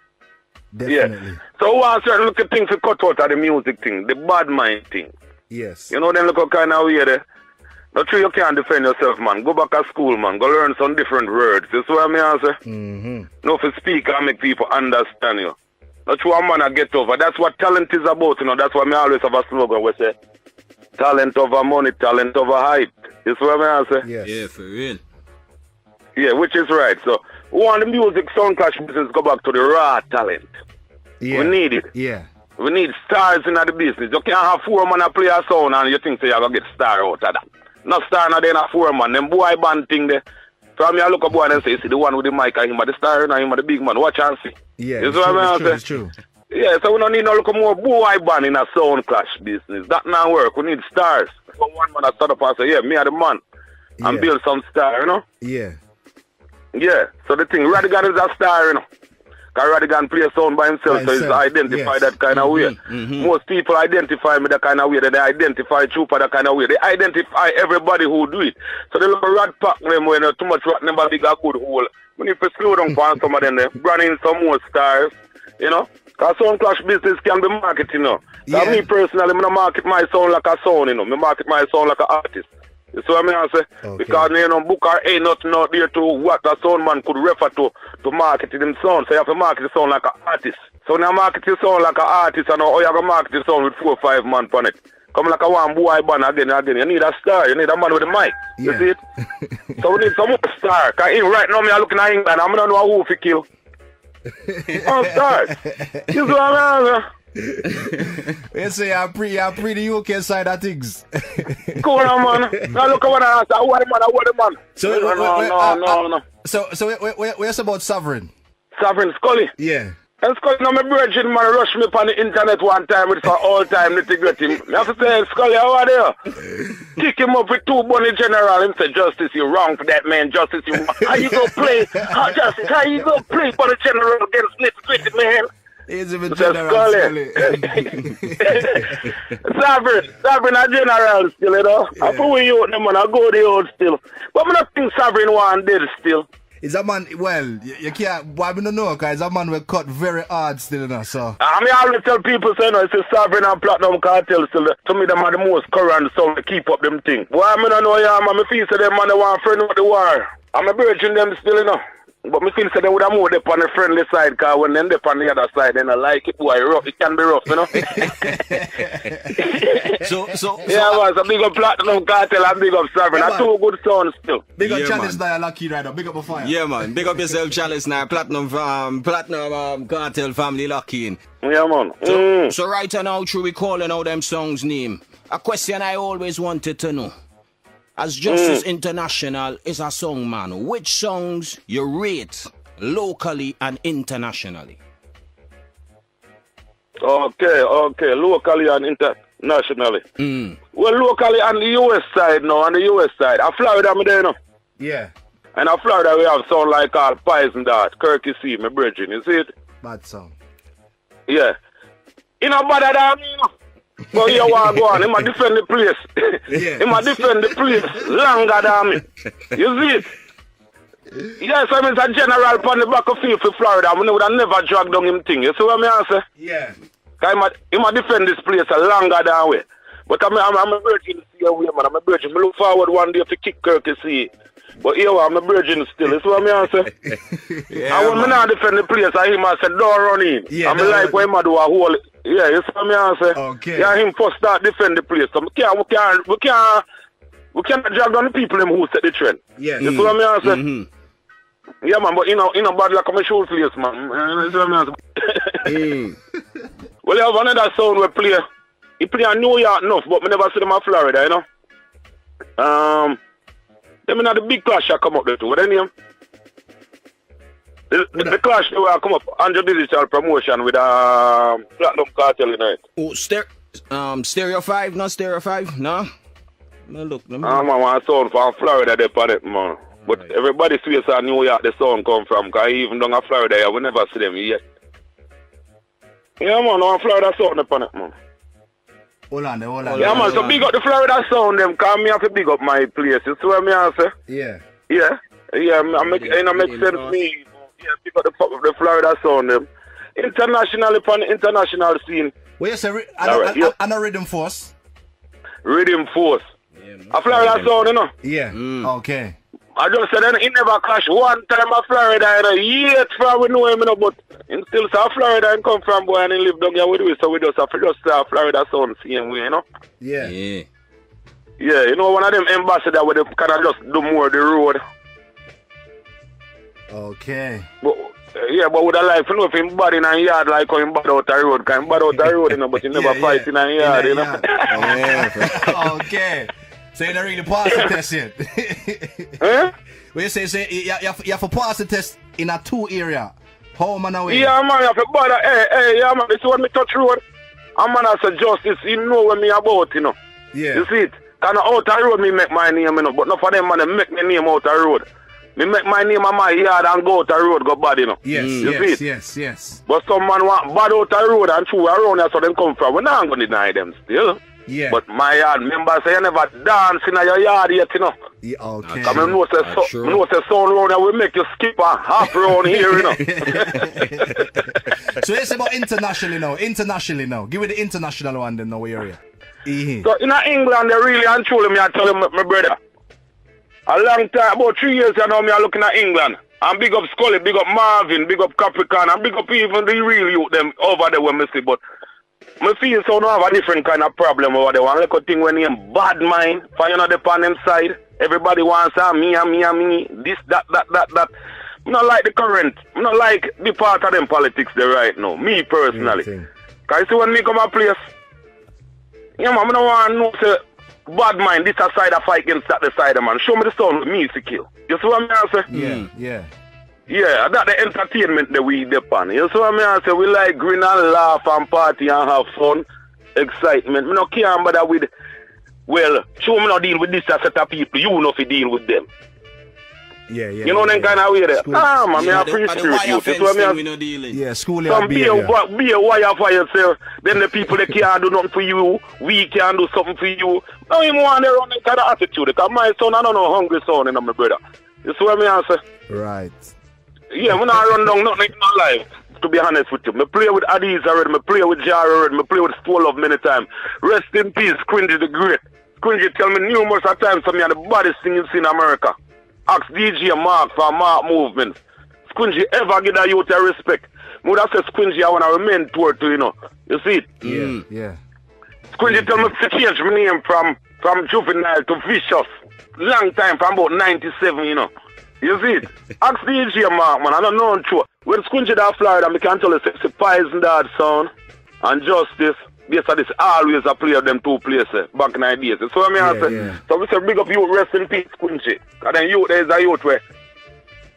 [SPEAKER 3] Definitely.
[SPEAKER 4] Yeah. So once you look at things to cut out of the music thing, the bad mind thing.
[SPEAKER 3] Yes.
[SPEAKER 4] You know, then look what kind of way there. Not sure you can't defend yourself, man. Go back to school, man. Go learn some different words. You see what I say?
[SPEAKER 3] Mm-hmm.
[SPEAKER 4] No, for speak and make people understand you. Not sure a man I get over. That's what talent is about, you know. That's why I always have a slogan where say, talent over money, talent over height. You see what I say?
[SPEAKER 3] Yes.
[SPEAKER 5] Yeah, for real.
[SPEAKER 4] Yeah, which is right. So, we want the music sound clash business go back to the raw talent.
[SPEAKER 3] Yeah.
[SPEAKER 4] We need it.
[SPEAKER 3] Yeah.
[SPEAKER 4] We need stars in the business. You can't have 4 man play a sound and you think so you're going to get star out of that. Not star now, then a 4 man. Them boy band thing there. So I look at boy and say, see the one with the mic and him are the star and him are the big man. Watch and see.
[SPEAKER 3] Yeah,
[SPEAKER 4] it's
[SPEAKER 3] true.
[SPEAKER 4] Yeah, so we don't need no look more boy band in a sound clash business. That not work. We need stars. So one man that start up and say, yeah, me are the man. And build some star, you know?
[SPEAKER 3] Yeah.
[SPEAKER 4] Yeah. So the thing, Radigan is a star, you know? Because Radigan plays sound by himself, so he's identified that kind of way.
[SPEAKER 5] Mm-hmm.
[SPEAKER 4] Most people identify me that kind of way, they identify Trooper that kind of way. They identify everybody who do it. So they look at rat pack them when too much rat never big a good hole. We need to slow down for some of them, bring in some more stars, you know? Because sound clash business can be marketed, you know. Yeah. Me personally, I don't market my sound like a sound, you know. I market my sound like an artist. You see what I say? Okay. Because, you know, Booker ain't nothing out there to what a sound man could refer to market them sound. So you have to market the sound like an artist. So when you market your sound like an artist, you know, you have to market the sound with 4 or 5 man on it. Come like a one boy band again. You need a star. You need a man with a mic. Yeah. You see it? So we need some more star. Because right now, I'm looking at England. I don't know who to kill. Oh, stars. You see what I mean?
[SPEAKER 3] You say you're pre the UK side of things.
[SPEAKER 4] Cool on, man. Now look at what I say. What the man.
[SPEAKER 3] So
[SPEAKER 4] no.
[SPEAKER 3] So where's about Sovereign?
[SPEAKER 4] Sovereign Scully.
[SPEAKER 3] Yeah.
[SPEAKER 4] And Scully, now my virgin man rush me on the internet one time with for all time nitty-gritty. I have to say, Scully, how are you? Kick him up with 2 bunny general and say, Justice, you're wrong for that, man. Justice, you wrong. How you go play? Justice, how you go play for the general against nitty-gritty, man?
[SPEAKER 3] He's even general, Scully.
[SPEAKER 4] Sovereign a general still, you know.
[SPEAKER 3] Yeah.
[SPEAKER 4] I put with you, man, I go the old still. But I don't think Sovereign one dead still.
[SPEAKER 3] Is a man, well, you can't, why we don't know, because a man will cut very hard still, you know, so.
[SPEAKER 4] I mean, I always tell people, say, no, it's a Sovereign and Platinum Cartel still. To me, them are the most current song to keep up them things. Why I don't know, yeah, man, I feel say them man, they want friend with the war. I'm a virgin them still, you know. But I feel say they would have more up on the friendly side, because when them up on the other side, then I like it, boy, rough. It can be rough, you know.
[SPEAKER 5] So
[SPEAKER 4] yeah, man, so big up Platinum Cartel and big up Sovereign.
[SPEAKER 3] Yeah,
[SPEAKER 4] That's two good songs still.
[SPEAKER 3] Big up
[SPEAKER 5] Yeah,
[SPEAKER 3] Chalice
[SPEAKER 5] man.
[SPEAKER 3] now, lucky right now. Big up a fire.
[SPEAKER 5] yeah, man. Big up yourself, Chalice now. Platinum Cartel family lucky in.
[SPEAKER 4] Yeah, man.
[SPEAKER 5] So right now, through we calling out them songs name. A question I always wanted to know. As Justice International is a song man, which songs you rate locally and internationally?
[SPEAKER 4] Okay, locally and internationally. Well, locally on the US side now, on the US side. In Florida, I'm there, you know.
[SPEAKER 3] Yeah,
[SPEAKER 4] And in Florida, we have sound like all Pies and that. Kirky C, my brethren, you see it?
[SPEAKER 3] bad song.
[SPEAKER 4] Yeah. You know, better than me, you know. But you want to go on, he might defend the place.
[SPEAKER 3] Yeah.
[SPEAKER 4] He might defend the place longer than me. You see it? Yes, I mean, it's a general on the back of field for Florida. I mean, would have never dragged down him thing. You see what I say?
[SPEAKER 3] Yeah.
[SPEAKER 4] He might defend this place a longer than way. But I'm a virgin to see a way, man. I'm a virgin. I look forward one day to kick Kirk to see. But here I'm a virgin still. You see what I say?
[SPEAKER 5] Yeah,
[SPEAKER 4] And when I not defend the place, I hear him say, don't run in.
[SPEAKER 3] Yeah,
[SPEAKER 4] I'm
[SPEAKER 3] don't
[SPEAKER 4] like, when I do a whole... Yeah, you see what I say?
[SPEAKER 3] Okay.
[SPEAKER 4] Yeah, him first start defend the place. So we can't drag down the people them who set the trend.
[SPEAKER 3] Yes.
[SPEAKER 4] You see what I say? Yeah, man, but you know bad like I'm a show place, man. You see what I say? Well, you have another sound we play. He play in New York enough, but we never see them in Florida, you know. Them in the big clash that come up there too. What their name? The clash they will come up under digital promotion with Platinum Cartel in it.
[SPEAKER 5] Oh, Stereo 5, not Stereo 5, no? No, look.
[SPEAKER 4] Man, one sound from Florida they put it, man. But everybody swears in New York the sound come from, because even down in Florida, yeah, we never see them yet. Yeah, man, on Florida sound upon it, man.
[SPEAKER 3] Hold on.
[SPEAKER 4] Yeah, man, so big up the Florida sound, them, because me have to big up my place. You see what I say?
[SPEAKER 3] Yeah.
[SPEAKER 4] Yeah, it make sense to me. Yeah, pick up the Florida sound, them. Internationally, upon the international scene.
[SPEAKER 3] Well, you say, I know Rhythm Force.
[SPEAKER 4] Rhythm Force. A Florida sound, you know.
[SPEAKER 3] Yeah. Okay.
[SPEAKER 4] I just said he never clash one time in Florida, you know. Yet from we know him, you know, but in still South Florida and come from boy and he live down here with us, so we just have to just Florida sound same way, you know.
[SPEAKER 3] Yeah.
[SPEAKER 5] Yeah.
[SPEAKER 4] Yeah, you know, one of them ambassadors where they kind of just do more the road.
[SPEAKER 3] Okay.
[SPEAKER 4] But, but with a life, you know, if him bad in a yard, like how him bad out the road, because him bad out the road, you know, but he never fight in a yard, you know.
[SPEAKER 3] Okay. So you don't really pass the test yet?
[SPEAKER 4] Eh?
[SPEAKER 3] Well, you say you have to pass the test in a 2 area. Home and away.
[SPEAKER 4] Yeah, man, you have to bother. Hey, yeah, man, this is when me touch road. And man, as a justice, you know what me about, you know.
[SPEAKER 3] Yeah.
[SPEAKER 4] You see it? Kind of out the road, me make my name, you know. But not for them, man, they make me name out the road. Me make my name on my yard and go out the road, go bad, you know.
[SPEAKER 3] Yes,
[SPEAKER 4] you see it?
[SPEAKER 3] yes.
[SPEAKER 4] But some man want bad out the road and true around here, so them come from. We're not going to deny them still.
[SPEAKER 3] Yeah.
[SPEAKER 4] But my yard members say you never dance in your yard yet, you know.
[SPEAKER 3] Yeah, okay.
[SPEAKER 4] Because I know say sound round here will make you skip a half round here, you know.
[SPEAKER 3] So it's about internationally now. Give me the international one then, now where you're here.
[SPEAKER 4] So in England, they really and truly, me I tell you, my brother. A long time, about 3 years ago, me I looking at England. And big up Scully, big up Marvin, big up Capricorn, and big up even the real youth them over there when me see. But I feel so don't have a different kind of problem over there. One little thing when you bad mind, for you know the on them side. Everybody wants me, this, that. I not like the current. I not like the part of them politics there right now. Me personally. Because you see when me come a place, yeah, man, I don't want to know say bad mind, this a side of fight against that the side of man. Show me the sound with me to kill. You see what I say?
[SPEAKER 3] Yeah.
[SPEAKER 4] Yeah, that's the entertainment that we depend. You see what I say? We like grin and laugh and party and have fun, excitement. We don't care about with, well, show me not deal with this set of people. You know if you deal with them.
[SPEAKER 6] Yeah.
[SPEAKER 4] You know them kind of way there. Nah, man, I free spirit youth. That's what I mean.
[SPEAKER 6] Yeah, school
[SPEAKER 4] some be a wire for yourself. Then the people that can't do nothing for you, we can't do something for you. Now you want to run that kind of attitude. Because my son, I don't know hungry son, my brother. You see what I say?
[SPEAKER 6] Right.
[SPEAKER 4] Yeah, when I run down nothing in my life. To be honest with you, I play with Addies already, I play with Jar already, I play with Stole Love many times. Rest in peace, Squingy the Great. Squingy tell me numerous times to me are the baddest thing you see in America. Ask DJ Mark for Mark Movement. Squingy ever give that youth a respect. I would have said Squingy I want to remain toward to, you know. You see it?
[SPEAKER 6] Yeah.
[SPEAKER 4] Squingy tell me to change my name from Juvenile to Vicious. Long time, from about 97, you know. You see it? Ask DJ Mark, man. I don't know true. When Squingy that Florida, I can tell you it's a Poison Dad sound and Justice. Yes, this always a play of them two places back in the days. So what I say.
[SPEAKER 6] Yeah.
[SPEAKER 4] So we say big up you, rest in peace, Squingy. And then youth, there's a youth where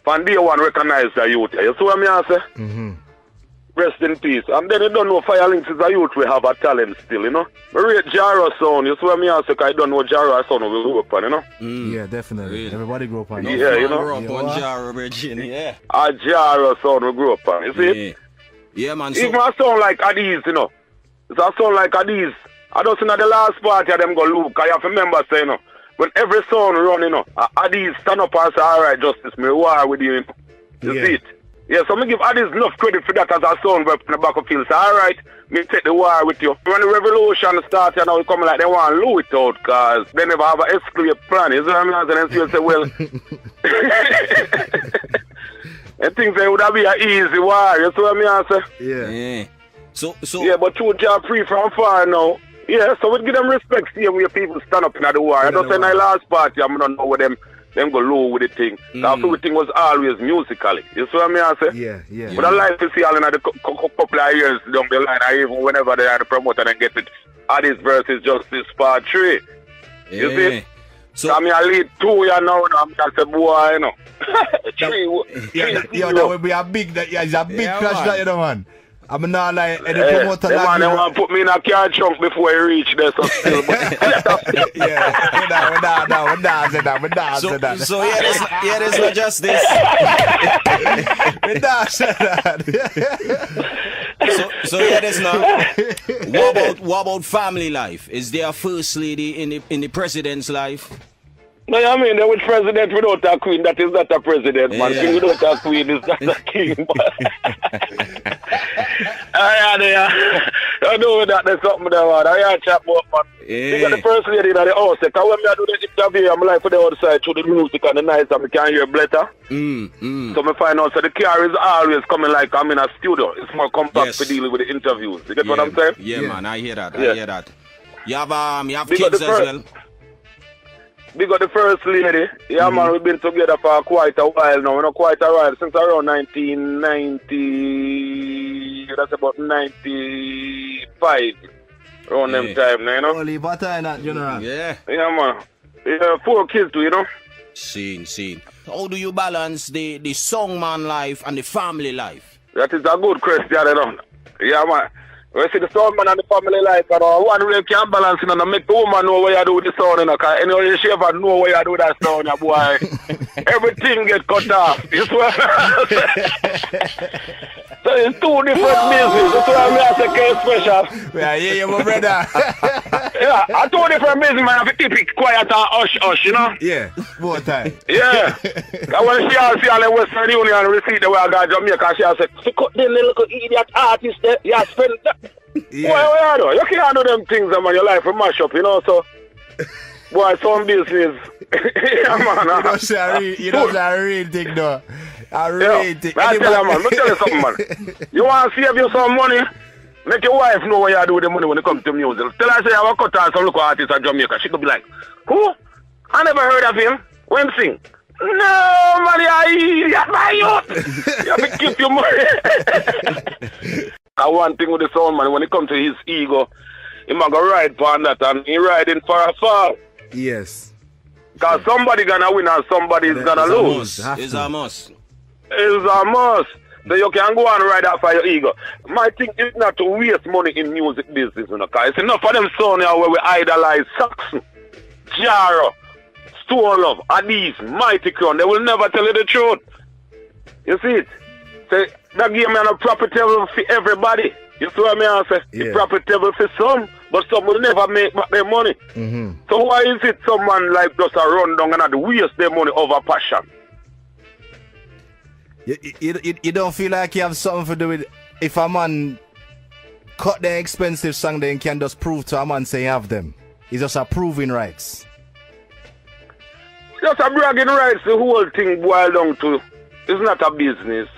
[SPEAKER 4] from day one recognize the youth. You see what I say?
[SPEAKER 6] Mm-hmm.
[SPEAKER 4] Rest in peace. And then you don't know Firelinks is a youth we have a talent still, you know. We rate Jaro sound, you see what I say, because I don't know Jaro sound we grew up on, you know.
[SPEAKER 6] Yeah, definitely.
[SPEAKER 5] Really?
[SPEAKER 6] Everybody grew up on it.
[SPEAKER 4] Yeah, you know.
[SPEAKER 5] Grew up on Jaro, Virginia.
[SPEAKER 4] A Jaro sound we grew up on, you see it?
[SPEAKER 5] Yeah, man.
[SPEAKER 4] Even a sound like Addies, you know. It's a sound like Addies. I don't see the last party of them go look. I have to remember saying, you know, when every sound run, you know, Addies stand up and say, alright, Justice, me war with you. You see it? Yeah, so I give Addies enough credit for that as a sound rep in the back of field. So, alright, me take the war with you. When the revolution started, now we come like they want to lose it out, because they never have an escape plan. You see what I mean? And then you say, well, and things they would have been an easy war. You see what I say?
[SPEAKER 6] Yeah.
[SPEAKER 5] So
[SPEAKER 4] yeah, but two job free from far now. Yeah, so we give them respect. See where people stand up in the war. I don't say in the last party, I don't know where them go low with the thing. Everything was always musically. You see what I say?
[SPEAKER 6] Yeah.
[SPEAKER 4] But I like to see all in the couple of years down the line, or even whenever they are the promoter and get it. Addies versus Justice Part 3. You see? So I mean, I lead 2 you know, I'm just a boy, you know. 3.
[SPEAKER 6] Yeah, that would be a big, it's a big crash that, you know, man. I'm not like any promoter like
[SPEAKER 4] man, they want to put me in a car trunk before I reach there, so still.
[SPEAKER 6] we're not.
[SPEAKER 5] So yeah, there's no justice. So yeah, there's no. What about family life? Is there a first lady in the president's life?
[SPEAKER 4] No, I mean, with president without a queen, that is not a president, man. King without a queen is not a king, I know that there's something there, man. I chat about, man. You got the first lady in the house, because when I do the interview, I'm like for the outside through the music and the nice, and I can hear better. So I find out, so the car is always coming like I'm in a studio. It's more compact for dealing with the interviews. You get what I'm saying?
[SPEAKER 5] Yeah, man, I hear that. I hear that. You have kids as well?
[SPEAKER 4] We got the first lady. Yeah, man, we've been together for quite a while now. Not quite a while, since around 1990. That's about 95. Around them time, you know.
[SPEAKER 6] Holy butter, General.
[SPEAKER 5] Yeah,
[SPEAKER 4] man. Yeah, 4 kids too, you know.
[SPEAKER 5] Scene. How do you balance the songman life and the family life?
[SPEAKER 4] That is a good question, you know. Yeah, man. We see the sound man and the family life, and one way can balance it and make the woman know what you do with the sound, because anyway, she ever know what you do with that sound, boy. Everything get cut off. You swear? So it's 2 different businesses. That's why I say case special.
[SPEAKER 6] Yeah, my brother.
[SPEAKER 4] Yeah, I 2 different businesses, man. I have to keep it quiet and hush, you know?
[SPEAKER 6] Yeah, more time.
[SPEAKER 4] Yeah. Because when she all see all the Western Union receipt the way I got Jamaica, she said, "So cut them little idiot artist there. You spend that."
[SPEAKER 6] Yeah.
[SPEAKER 4] What you do? You can't do them things, man. Your life will mash up, you know, so. Boy, some business. Yeah, man.
[SPEAKER 6] You know, a real thing, though. A real thing.
[SPEAKER 4] I tell you, man. Let me tell you something, man. You want to save you some money? Make your wife know what you do with the money when it comes to music. Tell her, say, I want to cut on some local artist in Jamaica. She could be like, who? I never heard of him. When sing? No, man, you're my youth. You have to keep your money. One thing with the sound, man, when it comes to his ego, he might go ride for that, and he riding for a fall.
[SPEAKER 6] Yes.
[SPEAKER 4] Because somebody gonna win and somebody is gonna lose.
[SPEAKER 5] It's a must.
[SPEAKER 4] It's a must. So you can go and ride out for your ego. My thing is not to waste money in music business, you know, because it's enough for them sound here where we idolize Saxon, Jaro, Stone Love, Addies, Mighty Crown, they will never tell you the truth. You see it? Say, that game is not profitable for everybody. You see what I say?
[SPEAKER 3] Yeah.
[SPEAKER 4] It's profitable for some, but some will never make back their money.
[SPEAKER 3] Mm-hmm.
[SPEAKER 4] So why is it someone like just a run down and not waste their money over passion?
[SPEAKER 3] You don't feel like you have something to do with if a man cut the expensive song, then can just prove to a man say you have them. It's just a proving rights.
[SPEAKER 4] Just a bragging rights, the whole thing boils down to. It's not a business.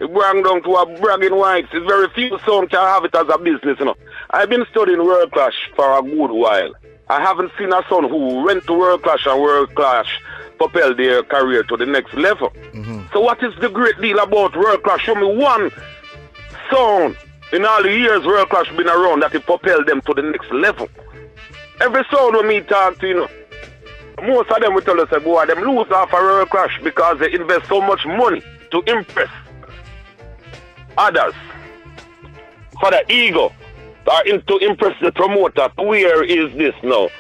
[SPEAKER 4] It boils down to a bragging rights. It's very few songs can have it as a business, you know. I've been studying World Clash for a good while. I haven't seen a son who went to World Clash and World Clash propelled their career to the next level.
[SPEAKER 3] Mm-hmm.
[SPEAKER 4] So what is the great deal about World Clash? Show me one song in all the years World Clash been around that it propelled them to the next level. Every song when me talk to, you know, most of them will tell us, boy, them lose off a World Clash because they invest so much money to impress others for the ego, or to impress the promoter. Where is this now?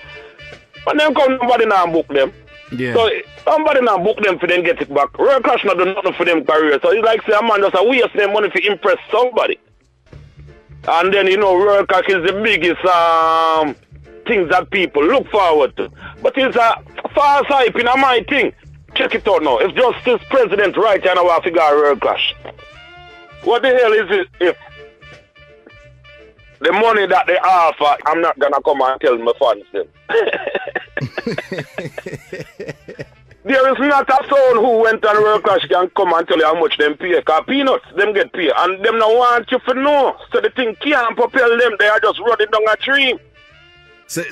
[SPEAKER 4] But then come nobody now book them.
[SPEAKER 3] Yeah.
[SPEAKER 4] So somebody now book them for them get it back. World Clash not do nothing for them career. So it's like say a man just a waste their money to impress somebody. And then you know World Clash is the biggest things that people look forward to. But it's a false hype in my thing. Check it out now. If Justice President right now I figure World Clash. What the hell is it if the money that they offer, I'm not gonna come and tell my fans them. There is not a son who went on World Clash can come and tell you how much them pay. Because peanuts, them get paid. And them don't want you to know. So the thing can't propel them. They are just running down a tree.
[SPEAKER 3] So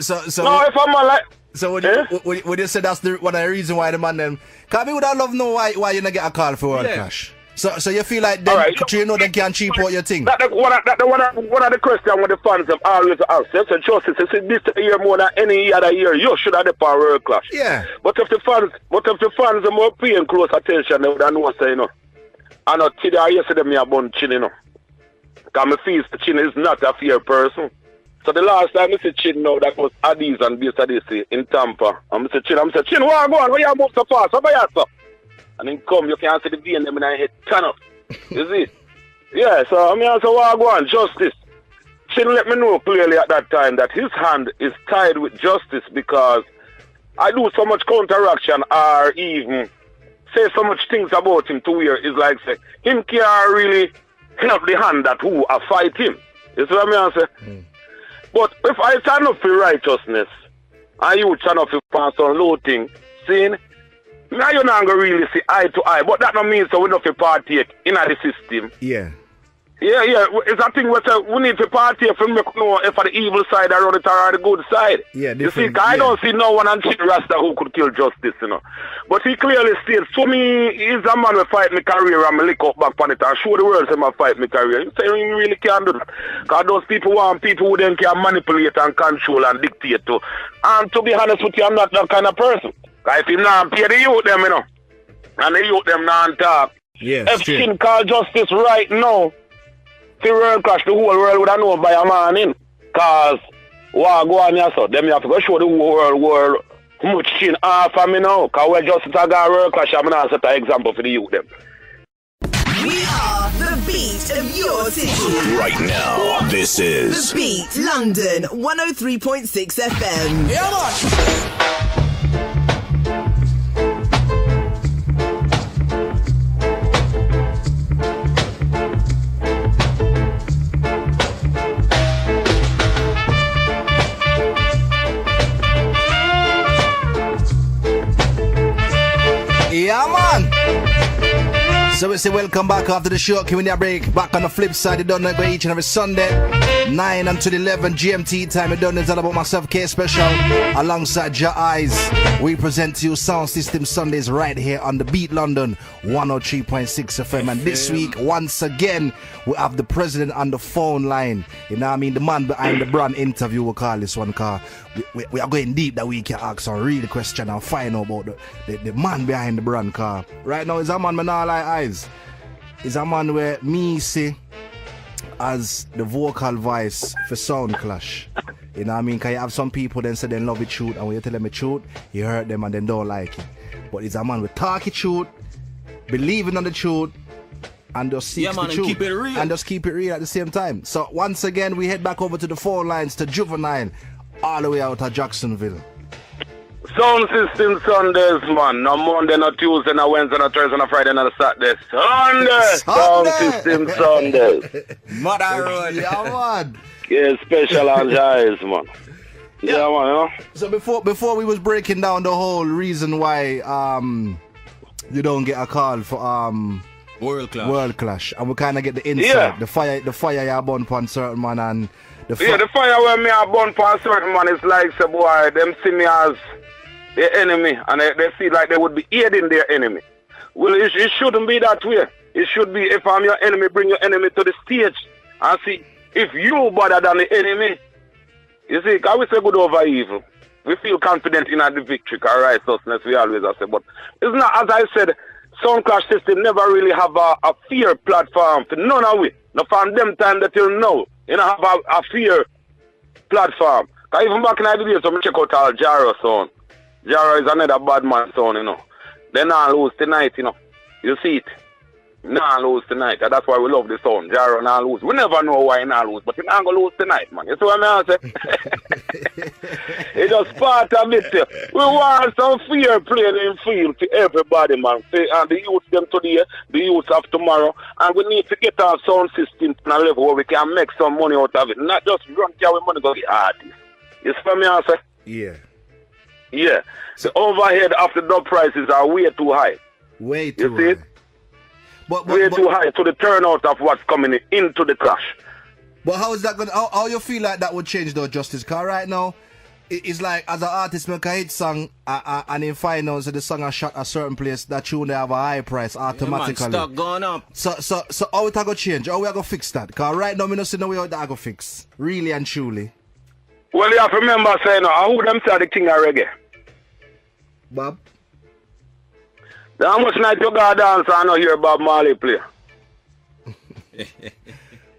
[SPEAKER 4] no, if I'm like...
[SPEAKER 3] So would you say that's one of the reasons why the man them... Because we would have loved know why you not get a call for World Clash. So you feel like them,
[SPEAKER 4] right,
[SPEAKER 3] you know they can cheap out your thing?
[SPEAKER 4] One of the questions when the fans have always asked. So Justice, this year more than any other year, you should have the power World Clash.
[SPEAKER 3] Yeah.
[SPEAKER 4] But if the fans are more paying close attention, they would know say, you know. I know today yesterday me about Chin, you know. Because my feels Chin is not a fair person. So the last time I said Chin now, that was Addies and Base Addies in Tampa. And I said Chin, where go on? Where you move so fast? How about you, sir? And then come, you can't see the V and them in my head turn up. You see? Yeah, so I mean, I said, well, go on, Justice. Chin let me know clearly at that time that his hand is tied with Justice because I do so much counteraction or even say so much things about him to where it's like, say, him can't really help the hand that who are fight him. You see what I mean? I say? But if I stand up for righteousness and you stand up for pass on low thing, seeing, now you're not going to really see eye to eye, but that don't mean so we don't partake in the system.
[SPEAKER 3] Yeah.
[SPEAKER 4] Yeah, it's a thing where we need to partake for make know if the evil side around it or the good side.
[SPEAKER 3] Yeah,
[SPEAKER 4] you see, I don't see no one on Chin Rasta who could kill Justice, you know. But he clearly states, for me, he's a man who fight my career and me lick up back on it and show the world him fight my career. You say he really can't do that. Because those people want people who then can manipulate and control and dictate to. And to be honest with you, I'm not that kind of person. Because if him not pay the youth them, you know, and the youth them not talk.
[SPEAKER 3] Yeah,
[SPEAKER 4] if Chin call Justice right now, the World Clash, the whole world would have known by a man in. Because, what go on here, so them you have to go show the whole world how much Chin offer me now. Because we're just a World Clash, I'm going to set an example for the youth them.
[SPEAKER 1] We are the beat of your city.
[SPEAKER 10] Right now, this is
[SPEAKER 1] The Beat, London, 103.6 FM.
[SPEAKER 10] Yeah, man.
[SPEAKER 3] Yeah, man. So we say welcome back after the show. Coming a break. Back on the flip side, you don't know, go each and every Sunday, 9 until 11 GMT time. You don't know, it's all about myself, K Special, alongside your eyes. We present to you Sound System Sundays right here on the Beat London 103.6 FM. And this week, once again, we have the president on the phone line. You know what I mean? The man behind the brand interview, we'll call this one, car. We are going deep that we can ask some real question and find out about the man behind the brand car. Right now, is a man, man, not like eyes. Is a man where me see as the vocal voice for Sound Clash. You know what I mean? Because you have some people then say they love it truth, and when you tell them the truth, you hurt them and they don't like it. But it's a man with talk it truth, believing on the truth, and just seeks the truth.
[SPEAKER 5] And keep it real.
[SPEAKER 3] And just keep it real at the same time. So once again, we head back over to the phone lines to Juvenile, all the way out of Jacksonville.
[SPEAKER 4] Sound System Sundays, man. No Monday, no Tuesday, no Wednesday, no Thursday, no Friday, no Saturday. Sunday! Sound System Sundays.
[SPEAKER 5] Mother Road.
[SPEAKER 3] Yeah, man.
[SPEAKER 4] Yeah, special on guys, man. Yeah, man, you know?
[SPEAKER 3] So before we was breaking down the whole reason why you don't get a call for
[SPEAKER 5] World
[SPEAKER 3] Clash, and we kind of get the insight, the fire you burn upon certain man, and
[SPEAKER 4] the fire where me are burn upon certain man is like, say, boy, them see me as the enemy, and they see like they would be aiding their enemy. Well, it shouldn't be that way. It should be, if I'm your enemy, bring your enemy to the stage and see if you better than the enemy. You see, because we say good over evil. We feel confident in the victory, because righteousness we always have said. But it's not, as I said, Sound Clash System never really have a fear platform for none of it. Not from them time that you know. You know, have a fear platform. Because even back in the days, when I check out all Jaro sound. Jaro is another bad man sound, you know. They not lose tonight, you know. You see it. Not lose tonight. And that's why we love the sound. Jaro not lose. We never know why he not lose, but he not going to lose tonight, man. You see what I mean? It's just part of it. We want some fear playing in field for everybody, man. And the youth them today, the youth of tomorrow. And we need to get our sound system to a level where we can make some money out of it. Not just run carry money to the artists. You see what I mean?
[SPEAKER 3] Yeah.
[SPEAKER 4] Yeah. The overhead of the dub prices are way too high.
[SPEAKER 3] Way too high.
[SPEAKER 4] You see it? Way too high to the turnout of what's coming into the clash.
[SPEAKER 3] But how is that going? How you feel like that would change though, Justice? Because right now, it's like as an artist make a hit song and in finals the song is shot a certain place, that tune they have a high price automatically.
[SPEAKER 5] Yeah, man, stock going up.
[SPEAKER 3] So how it going to change? How we going to fix that? Because right now, I don't see no way how that going to fix. Really and truly.
[SPEAKER 4] Well, you have to remember saying, who them say the king of reggae?
[SPEAKER 3] Bob?
[SPEAKER 4] How much night you go dance and not hear Bob Marley play?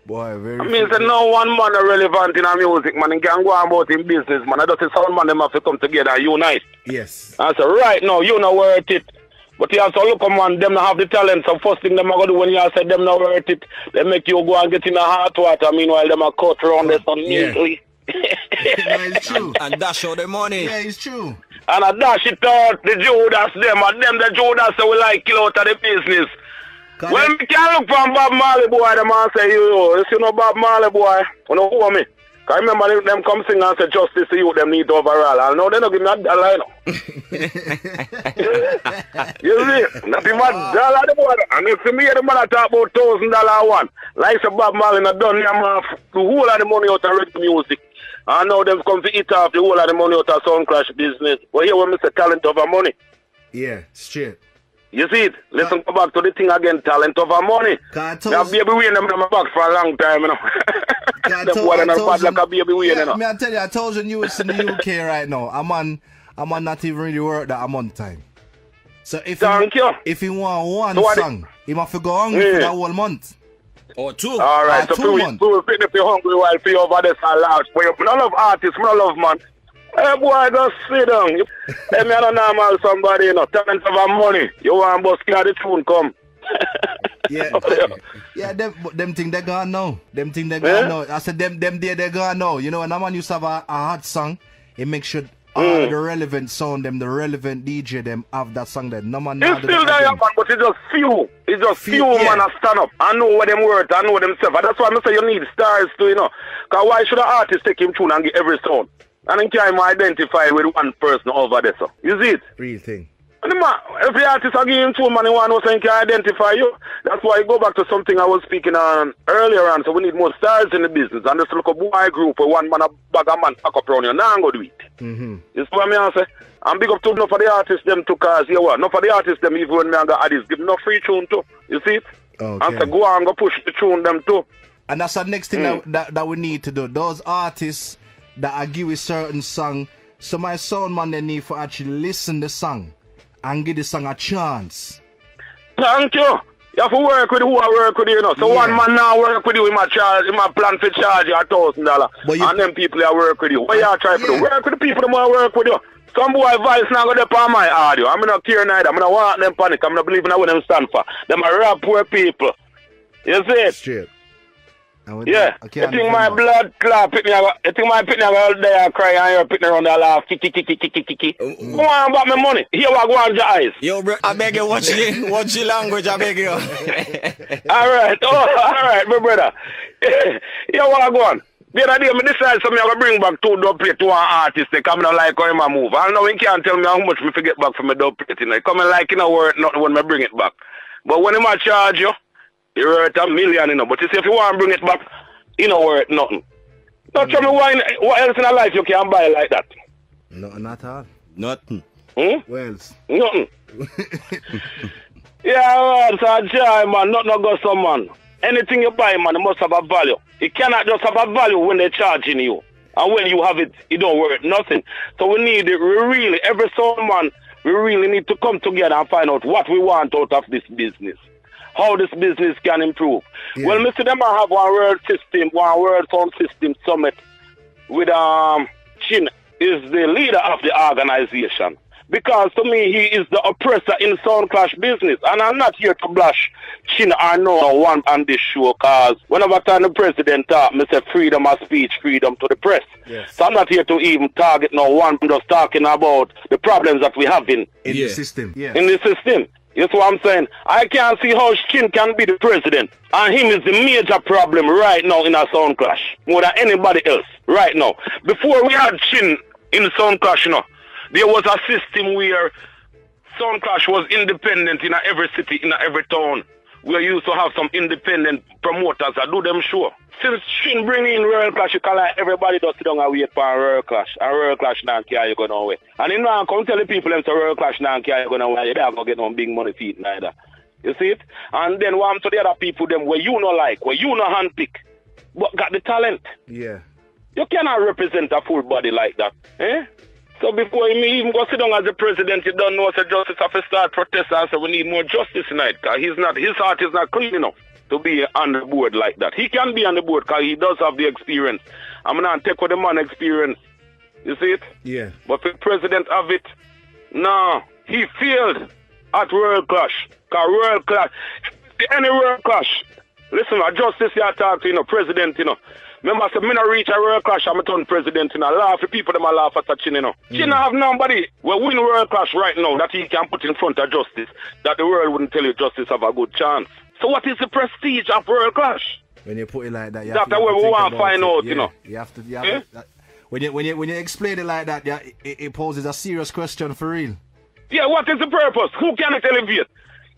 [SPEAKER 3] Boy, very.
[SPEAKER 4] I mean, say no one man are relevant in our music, man. He can go on about in business, man. I just say sound man them have to come together and unite.
[SPEAKER 3] Yes.
[SPEAKER 4] I say right now, you not worth it. But you also look on them not have the talent. So first thing them are gonna do when you say them not worth it, they make you go and get in a hot water. Meanwhile, them are cut around the sun neatly.
[SPEAKER 3] It's true.
[SPEAKER 5] And dash out the money.
[SPEAKER 3] Yeah, it's true.
[SPEAKER 4] And I dash it out, the Judas them, and them the Judas so we like kill out of the business. When we can look from Bob Marley boy, the man say, you see no Bob Marley boy, you know who are me? Cause I remember them come sing and say justice to you, them need overall. And now they don't give me a dollar, you know. You see, not even a dollar the boy. And if you me the man talk about $1,000 one, like say Bob Marley not done him off the whole of the money out of reggae music. And now them come to eat off the whole of the money out of Sound Clash business. But here when me say talent over money.
[SPEAKER 3] Yeah, straight.
[SPEAKER 4] You see it? Listen, go back to the thing again, talent over money. That baby waiting them back for a long time, you know. Them boy and bad like a baby waiting, you know.
[SPEAKER 3] I tell you, 1,000 US in the UK right now. I'm on not even really work that a month time. So if he want one song, he must go hungry for that whole month.
[SPEAKER 5] Or two.
[SPEAKER 4] All right, so we fit if you're hungry while you over this and loud. But you don't love artists, I love man. Hey boy, just sit down. Hey, me not normal somebody, you know. Talent over money. You want bus the tune come.
[SPEAKER 3] Yeah, them thing they gone now. Them thing they gone now. I said them there they gone now. You know, when a man used to have a hot song, it makes sure all the relevant sound them, the relevant DJ them have that song that no man.
[SPEAKER 4] It's still there, man, but it's just few. It's just few man that stand up. I know what them worth, I know themselves. That's why I say you need stars too, you know. Because why should an artist take him tune and get every sound? And then can identify with one person over there, so. You see it?
[SPEAKER 3] Real thing.
[SPEAKER 4] And the man, every artist are giving two man, one who can identify you. That's why I go back to something I was speaking on earlier on. So we need more stars in the business. And just look a boy group where one man a bag a man pack up around you. Now I'm going to do it. You see what I say? I'm big up to enough for the artists them to cause you what? Enough for the artists them even when me and the Addies give no free tune too. You see it?
[SPEAKER 3] Okay.
[SPEAKER 4] And so go on go push the tune them too.
[SPEAKER 3] And that's the next thing that we need to do. Those artists that I give a certain song, so my sound man they need for actually listen the song and give the song a chance.
[SPEAKER 4] Thank you. You have to work with who I work with, you know. So one man now work with you, he might plan for charge you $1,000. And them people that work with you. What you try to do? Work with the people that want to work with you. Some boy voice not going to on my audio. I'm not care neither. I'm not want them panic. I'm not believing what them stand for. Them are rap poor people. You see it?
[SPEAKER 3] Straight.
[SPEAKER 4] Yeah. You think my blood clot pick me you think my pick me out there cry and you're picking around there laugh kiki. Go on about my money. Here I go on your eyes.
[SPEAKER 5] Yo bro, I beg you watch the language, I beg you.
[SPEAKER 4] Alright, alright, my brother. Here I go on. The other day, I decided something I'm going to bring back 2 dub plate to an artist. They come and like how him move. I know he can't tell me how much we forget back from my dub plate. They come and like, worth nothing when I bring it back. But when him charge you, you're worth $1 million, you know. But you see, if you want to bring it back, worth nothing. Don't tell me what else in life you can buy like that.
[SPEAKER 3] No, not at all.
[SPEAKER 5] Nothing.
[SPEAKER 3] What else?
[SPEAKER 4] Nothing. Yeah, man, so joy, man. Nothing go some, man. Anything you buy, man, it must have a value. It cannot just have a value when they're charging you. And when you have it, it don't worth nothing. So we need it really, every soul, man, we really need to come together and find out what we want out of this business. How this business can improve. Yeah. Well, Mr. Them have one world sound system summit with Chin is the leader of the organization. Because to me, he is the oppressor in sound clash business. And I'm not here to blush Chin or no one on this show, because whenever time the president talk, I say freedom of speech, freedom to the press.
[SPEAKER 3] Yes.
[SPEAKER 4] So I'm not here to even target no one, I'm just talking about the problems that we have in
[SPEAKER 3] the system. Yes.
[SPEAKER 4] In the system. That's what I'm saying. I can't see how Chin can be the president. And him is the major problem right now in our sound clash. More than anybody else right now. Before we had Chin in the sound clash, you know, there was a system where sound clash was independent in every city, in every town. We used to have some independent promoters that do them show. Since Chin bring in Royal Clash, you can like everybody does sit down and wait for a Royal Clash. A Royal Clash now can't you go nowhere. And you know, come tell the people them to Royal Clash now can't you go nowhere. You don't go get no big money feet neither. You see it? And then one to the other people them where you no like, where you no handpick, but got the talent.
[SPEAKER 3] Yeah.
[SPEAKER 4] You cannot represent a full body like that. Eh? So before he even go sit down as the president, you don't know, so justice have to start protesting and say we need more justice tonight. Because his heart is not clean enough to be on the board like that. He can be on the board because he does have the experience. I'm not take with the man experience. You see it?
[SPEAKER 3] Yeah.
[SPEAKER 4] But the president have it, no, he failed at World Clash. Because World Clash, any World Clash, listen, justice you talk to, president, Remember, I said, me not reach a World Clash, I'm a turn president, laugh, the people them a laugh at Chin, Chin have nobody. We win World Clash right now that he can put in front of justice, that the world wouldn't tell you justice have a good chance. So what is the prestige of World Clash?
[SPEAKER 3] When you put it like that,
[SPEAKER 4] that's where we want to find out,
[SPEAKER 3] You have to, when you explain it like that, it poses a serious question for real.
[SPEAKER 4] Yeah, what is the purpose? Who can it elevate?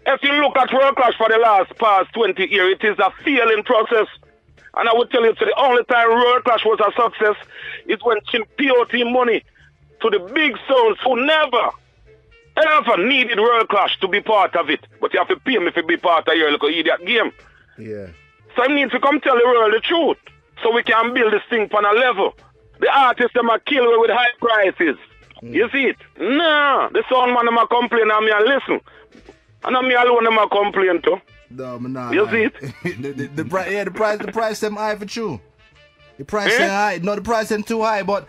[SPEAKER 4] If you look at World Clash for the past 20 years, it is a failing process. And I would tell you, the only time World Clash was a success is when Chin POT money to the big sounds who never, ever needed World Clash to be part of it. But you have to pay him if you be part of your little idiot game.
[SPEAKER 3] Yeah.
[SPEAKER 4] So I need to come tell the world the truth so we can build this thing on a level. The artists, them are kill with high prices. You see it? No. The sound man, them are complain and me and listen. And I'm me alone, them are complain too.
[SPEAKER 3] No, nah,
[SPEAKER 4] you see it?
[SPEAKER 3] the price them high for you. The price them high. No, the price them too high. But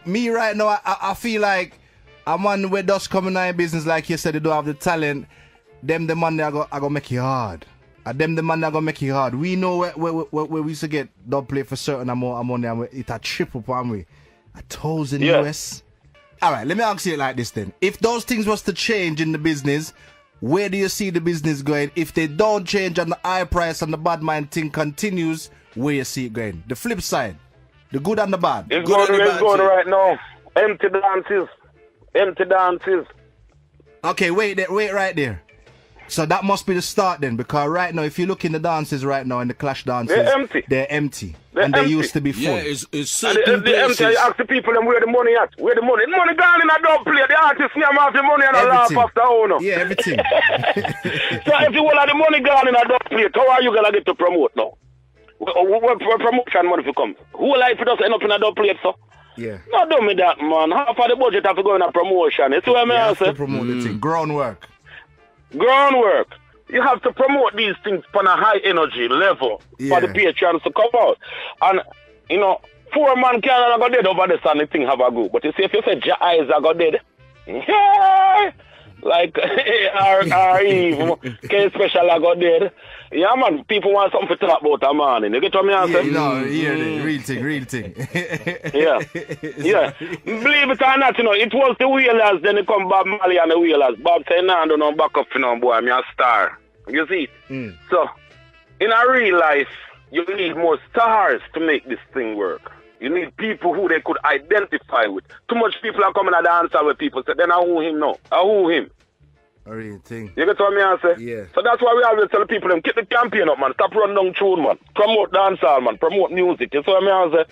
[SPEAKER 3] me right now, I feel like a man where does come in business, like you said, they don't have the talent. Them the man they are gonna make it hard. Them the man they are gonna make it hard. We know where we used to get dub play for certain amount of money, and it a triple upon we. 1,000 US. All right, let me ask you it like this then. If those things was to change in the business, where do you see the business going? If they don't change and the high price and the bad mind thing continues, where you see it going? The flip side, the good and the bad.
[SPEAKER 4] It's going right now. Empty dances.
[SPEAKER 3] Okay, wait right there. So that must be the start then, because right now, if you look in the dances right now, in the clash dances, they're empty. They used to be full.
[SPEAKER 5] Yeah, it's certain
[SPEAKER 4] they're empty. I ask the people them where the money at. Where the money? The money gone in a dub play. The artists name have the money and a laugh after owner.
[SPEAKER 3] Yeah, everything.
[SPEAKER 4] So if you want the money gone in a dub play, how are you gonna get to promote now? What promotion money if you come? Who like it does end up in a dub plate, so?
[SPEAKER 3] Yeah.
[SPEAKER 4] Not do me that, man. Half of the budget have to go in a promotion. It's what I say.
[SPEAKER 3] to promote the thing. Groundwork.
[SPEAKER 4] You have to promote these things on a high energy level for the patrons to come out. And, you know, 4 man can't go dead over this and the thing have a go. But you see, if you say your eyes are go dead, yeah, like our Eve, K Special I got dead. Yeah, man, people want something to talk about a morning. You get what I say?
[SPEAKER 3] No, real thing.
[SPEAKER 4] Yeah. Believe it or not, you know, it was the Wheelers, then it come Bob Marley and the Wheelers. Bob said, nah, I don't know, back up, you know, boy, I'm a star. You see? So, in a real life, you need more stars to make this thing work. You need people who they could identify with. Too much people are coming at the answer where people say, then I who him now? I who him?
[SPEAKER 3] A real thing.
[SPEAKER 4] You get what I say?
[SPEAKER 3] Yeah.
[SPEAKER 4] So that's why we always tell people, keep the campaign up, man. Stop running down tune, man. Promote dancehall, man. Promote music. You see what I say?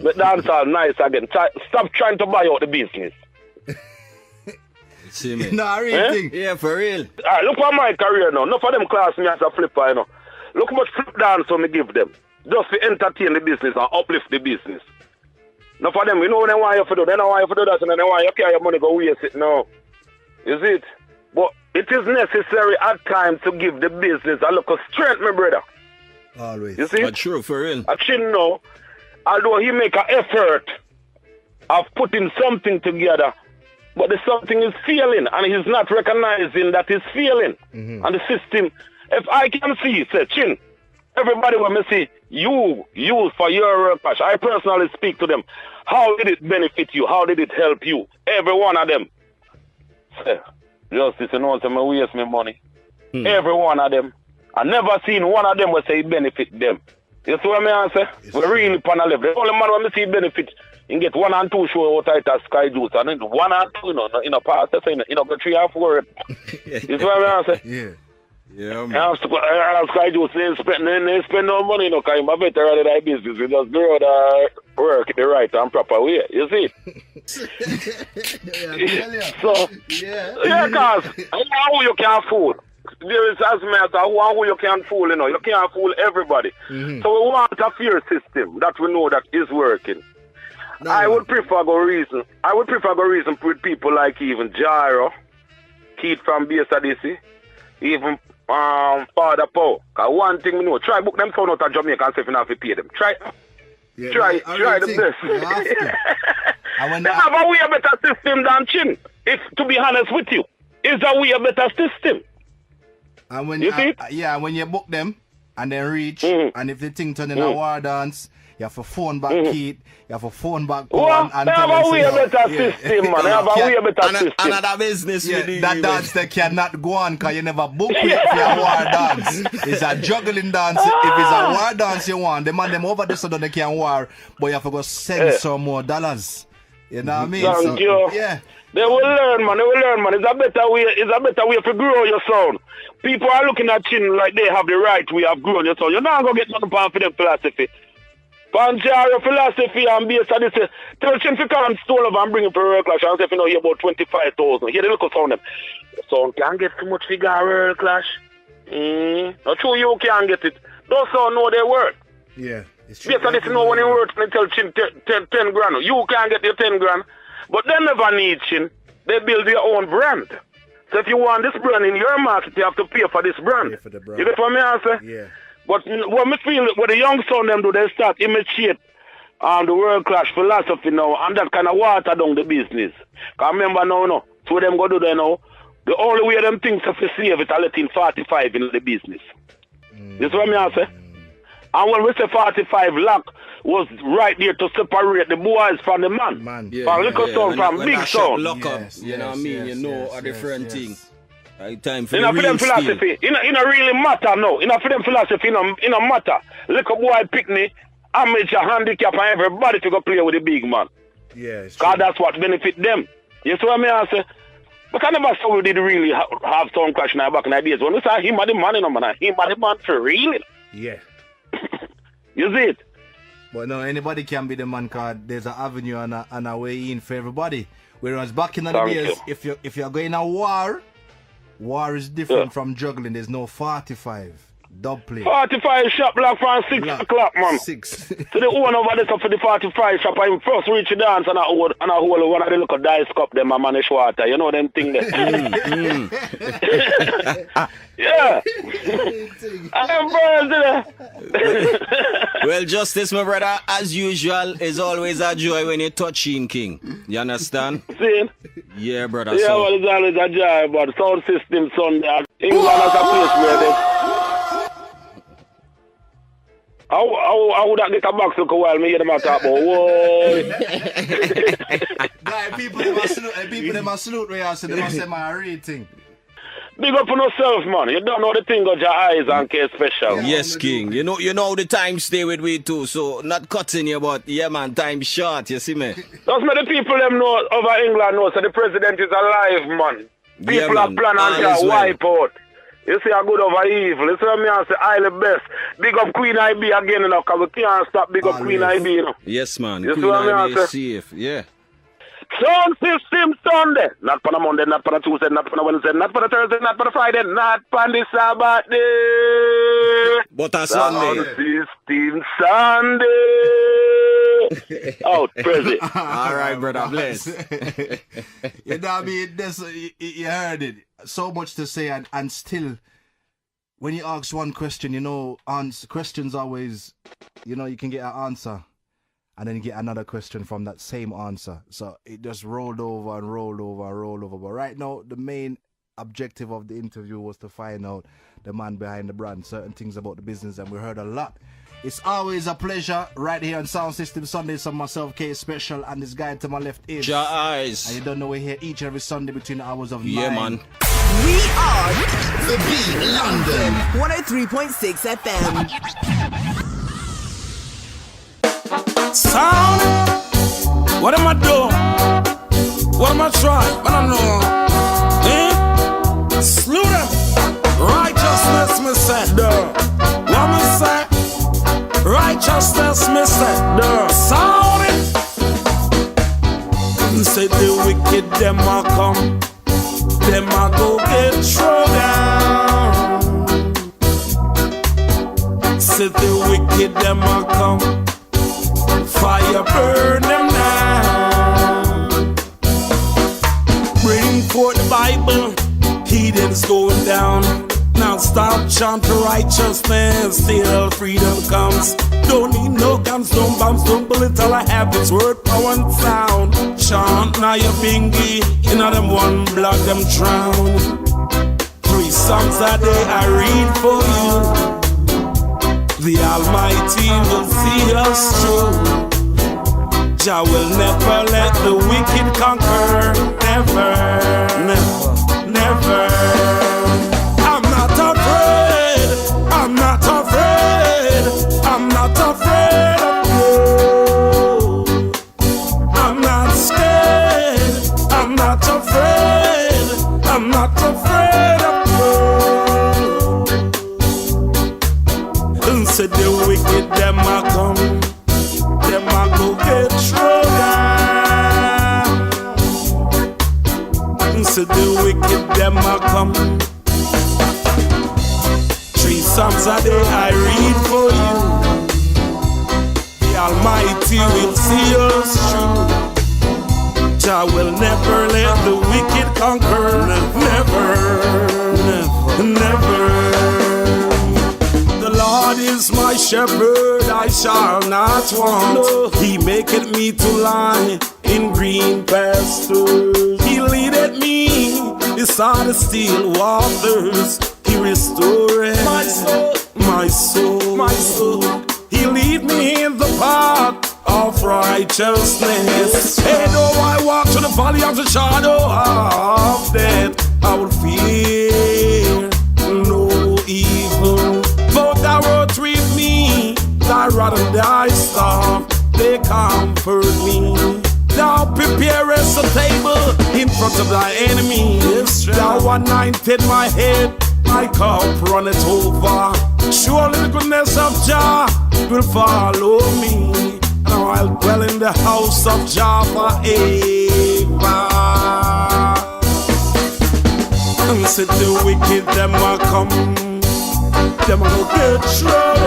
[SPEAKER 4] Make dancehall nice again. Stop trying to buy out the business.
[SPEAKER 5] See me?
[SPEAKER 3] No, a real thing.
[SPEAKER 5] Yeah, for real.
[SPEAKER 4] Alright, look at my career now. Enough of them class me as a flipper, you know. Look how much flip dance me give them. Just to entertain the business and uplift the business. Enough of them, you know what they want you to do. They don't want you to do that and then they want you to carry your money go waste it now. You see it? But it is necessary at times to give the business a look of strength, my brother.
[SPEAKER 3] Always.
[SPEAKER 4] You see?
[SPEAKER 5] But true, for real.
[SPEAKER 4] A chin now, although he make an effort of putting something together, but the something is failing and he's not recognizing that it's failing. And the system, if I can see, say, Chin, everybody will see you use for your work cash. I personally speak to them. How did it benefit you? How did it help you? Every one of them. Say, Justice, you know, I waste my money. Every one of them. I never seen one of them will say it benefit them. You see what I say? We're really pan a level. The only man when I see benefit, you get 1 and 2 show out at Sky Juice. And then 1 and 2, you know, in a past, you know, go 3 or 4. You see what I say?
[SPEAKER 3] Yeah.
[SPEAKER 5] Yeah, man.
[SPEAKER 4] Sky Juice, they spend no money, you know, because I'm better at that business. We just grow the work the right and proper way. You see? Because how you can fool. There is as matter who you can fool, you know. You can't fool everybody. So we want a fair system that we know that is working. I would prefer go reason with people like even Gyro, Keith from Base Addies, even Father Paul. Cause one thing we know, try book them sound out of Jamaica and see if you have to pay them. Try the best. They have a way better system than Chin. If to be honest with you, it's a way better system.
[SPEAKER 3] And when
[SPEAKER 4] you see?
[SPEAKER 3] When you book them and then reach, and if the thing turn in a war dance, you have to phone back Keith, you have to phone back
[SPEAKER 4] Paul and tell them. They have a way better system, man. They have a way better system.
[SPEAKER 5] Another business
[SPEAKER 3] that dance they cannot go on because you never book it for a war dance. It's a juggling dance. If it's a war dance you want, the man them over there so that they can war, but you have to go send some more dollars. You know what I mean?
[SPEAKER 4] Thank you.
[SPEAKER 3] Yeah.
[SPEAKER 4] They will learn, man. It's a better way to grow your sound. People are looking at Chin like they have the right way of growing your sound. You're not going to get nothing for them philosophy. Panjaro philosophy and Base Addies. Tell Chin to come and stole over and bring him for World Clash. And say, if you know, you're about 25,000. Here, they look at sound them. Sound can't get too much figure World Clash. Not sure you can get it. Those sound know their worth.
[SPEAKER 3] Yeah. Base
[SPEAKER 4] Addies know when it works. They tell Chin 10 grand. You can't get your 10 grand. But they never need Chin. They build their own brand. So if you want this brand in your market, you have to pay for this brand.
[SPEAKER 3] Pay for the brand.
[SPEAKER 4] You get what I say?
[SPEAKER 3] Yeah.
[SPEAKER 4] But what me feel, what the young son them do, they start imitate the World Clash philosophy now, and that kind of water down the business. Because remember now, so them go do there now, the only way them things have to save it, I let in 45 in the business. You see what I say? And when we say 45 lakh, was right there to separate the boys from the man. From little sound, from big sound.
[SPEAKER 5] You know what I mean? You know a different thing. Right, time for
[SPEAKER 4] the real philosophy. In a really matter now. In a for them philosophy, in a matter. Little boy picnic, amateur, handicap, and everybody to go play with the big man.
[SPEAKER 3] Yes.
[SPEAKER 4] Because that's what benefit them. You see what I say? But I never saw we did really have Sound Clash now back in the days. When we saw him at the man, man, him at the man for real.
[SPEAKER 3] Yeah.
[SPEAKER 4] You see it?
[SPEAKER 3] But no, anybody can be the man because there's an avenue and a way in for everybody. Whereas back in the days, if you're going to war is different from juggling. There's no 45. Dub play.
[SPEAKER 4] 45 shop block from 6 o'clock, man.
[SPEAKER 3] 6.
[SPEAKER 4] So the owner over there for the 45 shop, I first reach the dance and I hold one of the little dice cup them and manage water. You know them thing there. Yeah.
[SPEAKER 5] Well, Justice, my brother, as usual, is always a joy when you touch in, King. You understand?
[SPEAKER 4] See?
[SPEAKER 5] Yeah, brother.
[SPEAKER 4] Yeah,
[SPEAKER 5] so.
[SPEAKER 4] well, it's always a joy, but sound system Sunday. England has a place where they... How would I get a box look a while me hear them talk about whoa.
[SPEAKER 3] Guy, people them a salute where you say they must say my rating.
[SPEAKER 4] Big up on yourself, man. You don't know the thing got your eyes on case special.
[SPEAKER 5] Yes, King. You know the time stay with me too, so not cutting you, but yeah, man, time short, you see me?
[SPEAKER 4] Just make the people them know over England know, so the president is alive, man. People are planning to wipe out. You see a good over evil. You see what I say, I the best. Big up Queen IB again, you know, because we can't stop big up Queen IB, you know.
[SPEAKER 5] Yes, man.
[SPEAKER 4] You
[SPEAKER 5] Queen
[SPEAKER 4] see what I
[SPEAKER 5] IB is safe, yeah.
[SPEAKER 4] Sound system Sunday. Not for a Monday, not for a Tuesday, not for a Wednesday, not for a Thursday, not for a Friday, not for the Sabbath day.
[SPEAKER 5] But a Sunday.
[SPEAKER 4] Sound system Sunday. Out, Prezi.
[SPEAKER 5] All right, brother, bless.
[SPEAKER 3] You know what I mean? You heard it. So much to say, and still, when you ask one question, you know, questions always, you know, you can get an answer. And then you get another question from that same answer. So it just rolled over and rolled over and rolled over. But right now, the main objective of the interview was to find out the man behind the brand, certain things about the business, and we heard a lot. It's always a pleasure right here on Sound System Sundays on myself, K Special, and this guy to my left is...
[SPEAKER 5] Your eyes.
[SPEAKER 3] And you don't know, we're here each and every Sunday between the hours of 9.
[SPEAKER 5] Yeah, man.
[SPEAKER 1] We are The Beat London 103.6 FM.
[SPEAKER 7] Sound, what am I doing? What am I trying? I don't know. Slew them. Righteousness, me say, duh. What me say? Righteousness, me say, duh. Sound it. Say the wicked, them a come. Them a go get thrown down. Say the wicked, them a come. Fire burn them now. Bring forth the Bible, heathens going down. Now stop chanting righteousness till freedom comes. Don't need no guns, no bombs, don't bullet. All I have is word, power and sound. Chant now your bingy, you know them one block them drown. 3 songs a day I read for you. The Almighty will see us through. Jah will never let the wicked conquer. Never, never, never. I'm not afraid. I'm not afraid. I'm not afraid of you. I'm not scared. I'm not afraid. I'm not afraid of you. And said the wicked them a come. Them a go get thrown down. So the wicked them a come. 3 Psalms a day I read for you. The Almighty will see us through. Jah will never let the wicked conquer. Never, never, never. The Lord is my shepherd, I shall not want. No. He maketh me to lie in green pastures. He leadeth me beside the still waters. He restoreth my soul, my soul, my soul. He lead me in the path of righteousness. Hey, though I walk through the valley of the shadow of death, I will fear no evil. For thou art with me, thy rod and thy staff, they comfort me. Thou preparest a table in front of thy enemies. Thou anointed my head, my cup runneth over. Surely the goodness of Jah will follow me. Now I'll dwell in the house of Jah forever. And said the wicked them are come. them a go get shrouded.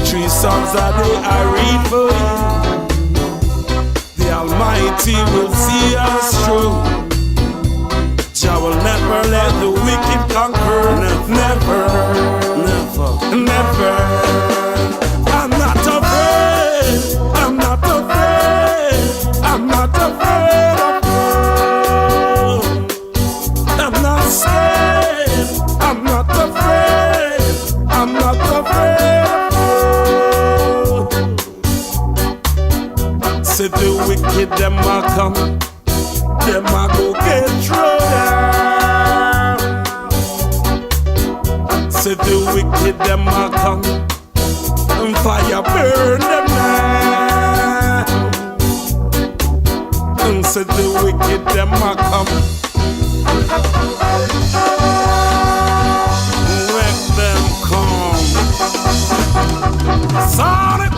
[SPEAKER 7] 3 songs a day I read for you. The Almighty will see us through. Jah will never let the wicked conquer. Never, never, never. I'm not afraid. I'm not afraid. I'm not afraid of you. I'm not scared. I'm not afraid. I'm not afraid of you. Say the wicked them a come. Them a go get thrown. Say the wicked them a come, and fire burn them now. And say the wicked them a come, let them come. Sonic.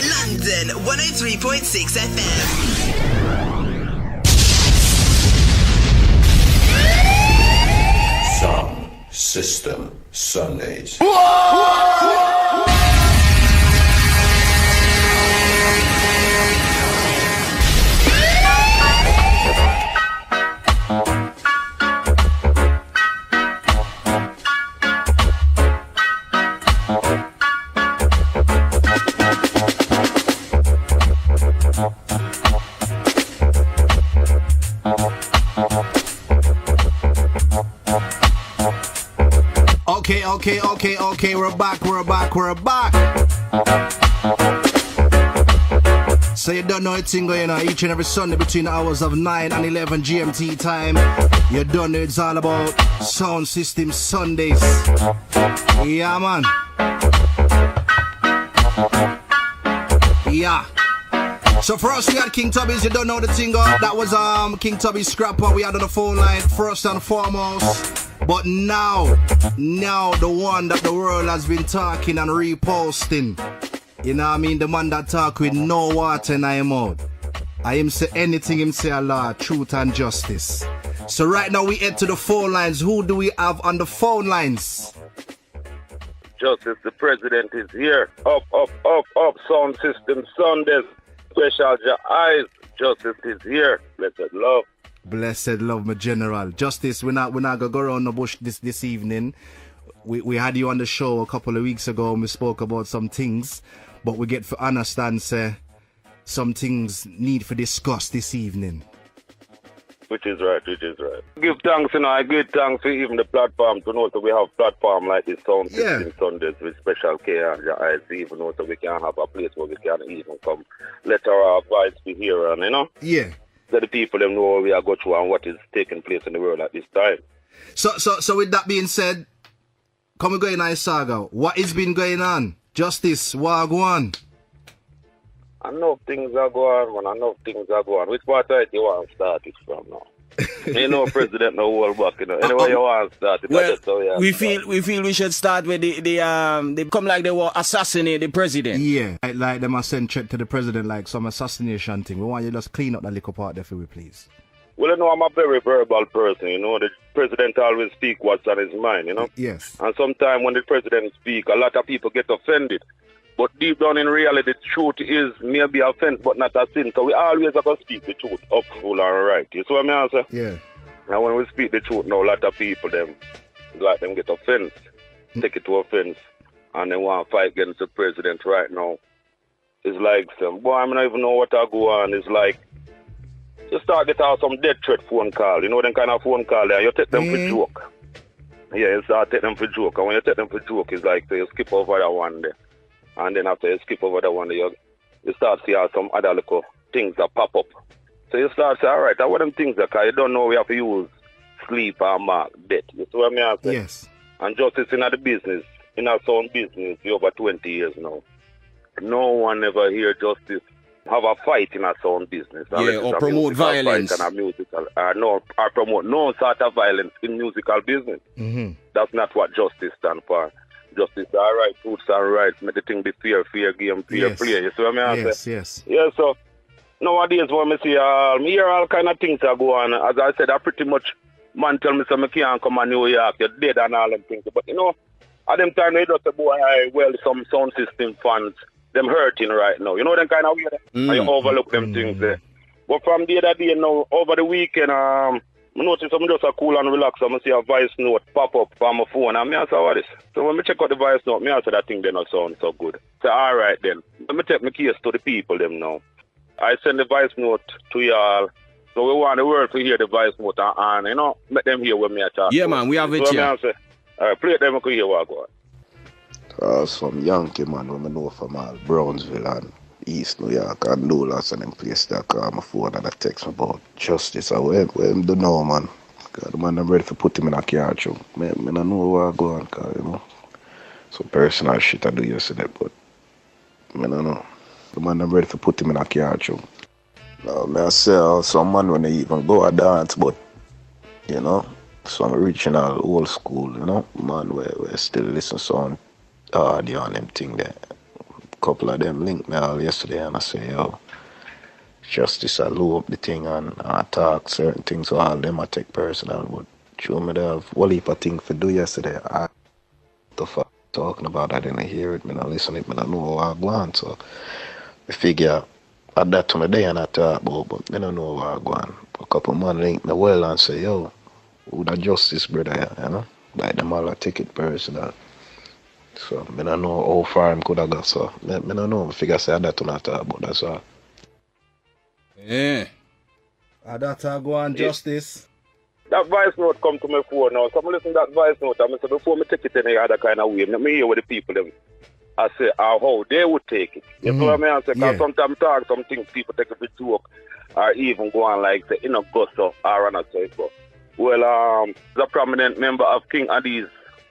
[SPEAKER 1] London 103.6 FM.
[SPEAKER 2] Sound System Sundays.
[SPEAKER 3] Okay, we're back. So you don't know it's going on each and every Sunday between the hours of 9 and 11 GMT time. You don't know it's all about Sound System Sundays. Yeah, man. Yeah. So for us, we had King Tubby's. You don't know the thing. That was King Tubby's Scrapper. We had on the phone line first and foremost. But now the one that the world has been talking and reposting. You know what I mean? The man that talk with no water in his mouth. I him say anything, him say Allah, truth and justice. So right now we head to the phone lines. Who do we have on the phone lines?
[SPEAKER 4] Justice, the president is here. Up, Sound System Sundays. Special your eyes. Justice is here. Blessed love.
[SPEAKER 3] Blessed love, my general. Justice, we're not gonna go around the bush this evening. We had you on the show a couple of weeks ago and we spoke about some things, but we get to understand, say, some things need for discuss this evening.
[SPEAKER 4] Which is right. Give thanks, I give thanks to even the platform to know that we have platform like this Sound System Sundays with special care and your eyes, even know that we can have a place where we can even come let our voice be heard,
[SPEAKER 3] Yeah.
[SPEAKER 4] That the people them know where we are going through and what is taking place in the world at this time.
[SPEAKER 3] So with that being said, come we go in our saga. What has been going on? Justice, what go on?
[SPEAKER 4] Enough things are going on, Which part do you want to start it from now? President no hold back, Anyway you want to start it.
[SPEAKER 5] Well, we feel we should start with they come like they were assassinate the president.
[SPEAKER 3] Yeah, like them send threat to the president like some assassination thing. We want you to just clean up that little part there for me, please.
[SPEAKER 4] Well, I'm a very verbal person, The president always speak what's on his mind,
[SPEAKER 3] Yes.
[SPEAKER 4] And sometimes when the president speak, a lot of people get offended. But deep down in reality, the truth is maybe a offense, but not a sin. So we always have to speak the truth up, full and right. You see what I mean, sir?
[SPEAKER 3] Yeah.
[SPEAKER 4] And when we speak the truth now, a lot of people, them get offense, take it to offense, and they want to fight against the president right now. It's like, boy, I don't even know what I go on. It's like, you start getting out some death threat phone call. You know them kind of phone call there. You take them for joke. Yeah, you start take them for joke. And when you take them for joke, it's like, so you skip over that one there. And then after you skip over that one, you start seeing some other little things that pop up. So you start saying, all right, what them things that, because you don't know we have to use sleep or mark death. You see what I mean?
[SPEAKER 3] Yes.
[SPEAKER 4] And justice in the business, in our sound business, for over 20 years now. No one ever hear justice have a fight in a sound business.
[SPEAKER 5] Yeah, or promote violence.
[SPEAKER 4] And a musical, or promote no sort of violence in musical business.
[SPEAKER 3] Mm-hmm.
[SPEAKER 4] That's not what justice stands for. Justice, all right, truths and rights, make the thing be fair game, fair play. You see what I mean?
[SPEAKER 3] Yes.
[SPEAKER 4] Yeah, so nowadays when I see me hear all kind of things that go on. As I said, I pretty much man tell me so I can't come to New York, you're dead and all them things. But you know, at them time they just say, boy, well, some sound system fans, them hurting right now. You know them kind of weird, and you overlook them things there. But from the other day now, over the weekend, I noticed I'm just a cool and relax. I'm see a voice note pop up on my phone, and I say, what is? So when I check out the voice note, I say that thing they not sound so good. So all right then, let me take my case to the people them now. I send the voice note to y'all. So we want the world to hear the voice note and you know, make them hear when me I talk.
[SPEAKER 5] Yeah, man, we have it here.
[SPEAKER 4] All right, play it, them I can hear what I go on.
[SPEAKER 6] Some Yankee man who I know from all Brownsville and East New York and Dulles and them place that call my phone and I text me about justice. I where him do know, man. Cause the man I'm ready to put him in a car too. I don't know where I go on, cause you know. Some personal shit I do yesterday, but I don't know. The man I'm ready to put him in a car too. I say some man when they even go a dance, but you know, some original old school, you know, man we still listen to some audio and them thing there. Couple of them linked me all yesterday and I say, yo, justice I load up the thing and I talk certain things, so all them I take personal, but show me the whole heap of things to do yesterday. I the fuck talking about, I didn't hear it, I don't listen it, I don't know how I go on, so I figure at that time of day and I talk about, but I don't know how I go on. A couple of man linked me well and say, yo, who the justice brother, you know? Like them all I take it personal. So I don't know how far him could have got, so I don't know. I figure say that to not talk about, that's all.
[SPEAKER 5] Yeah.
[SPEAKER 3] That go on justice.
[SPEAKER 4] That voice note come to my phone now. So I'm listening to that voice note and I say before me take it in any other kind of way, let me hear what the people them. I say how they would take it. You know what I mean? I say, because sometimes talk some things people take it for joke or even go on like say, gusto or on a say so. Well, the prominent member of King Addies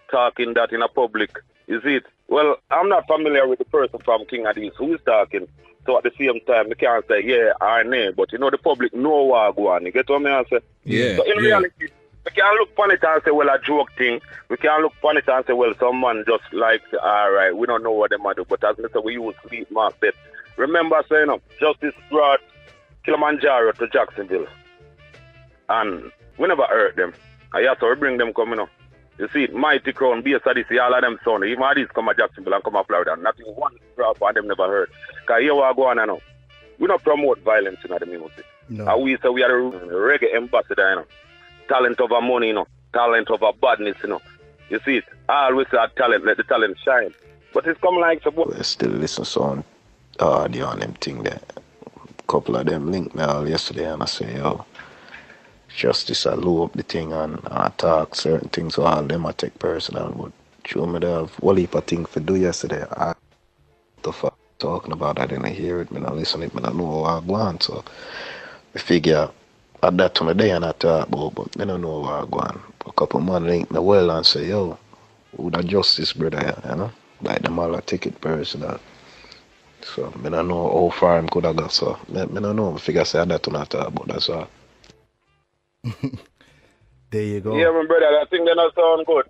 [SPEAKER 4] talking that in a public. You see it? Well, I'm not familiar with the person from King Addies who is talking. So at the same time, I can't say yeah or nay, but you know the public know what I go on. You get what I say?
[SPEAKER 5] Yeah.
[SPEAKER 4] So in reality, we can't look upon it and say, well, a joke thing. We can't look upon it and say, well, someone just like, all right, we don't know what they might do. But as I said, we use sleep mark bet. Remember saying, justice brought Kilimanjaro to Jacksonville. And we never hurt them. And yes, so we bring them coming up. You see, Mighty Crown, BS, all of them son. Even Addies come to Jacksonville and come to Florida. Nothing one drop and them never hurt. Because here we are going on now. We don't promote violence in the music.
[SPEAKER 3] No.
[SPEAKER 4] And we say we are the reggae ambassador, you know. Talent over money, you know. Talent over badness, you know. You see it? I always say talent, let the talent shine. But it's come like some...
[SPEAKER 6] We still listen to some audio and them thing there. Couple of them linked me all yesterday and I say, yo, justice I load up the thing and I talk certain things, so all them I take personal, but show me the whole heap of things to do yesterday. I the fuck talking about, I didn't hear it, I don't listen it, I don't know how I go on, so I figure at that time of day and I talk about, but I don't know how I go on. A couple of man linked me well and say, yo, who the justice brother, you know? Like them all I take it personal. So I don't know how far him could have got, so I don't know. I figure say that to not talk about, that's all.
[SPEAKER 3] There you go.
[SPEAKER 4] Yeah, my brother, that thing they not sound good.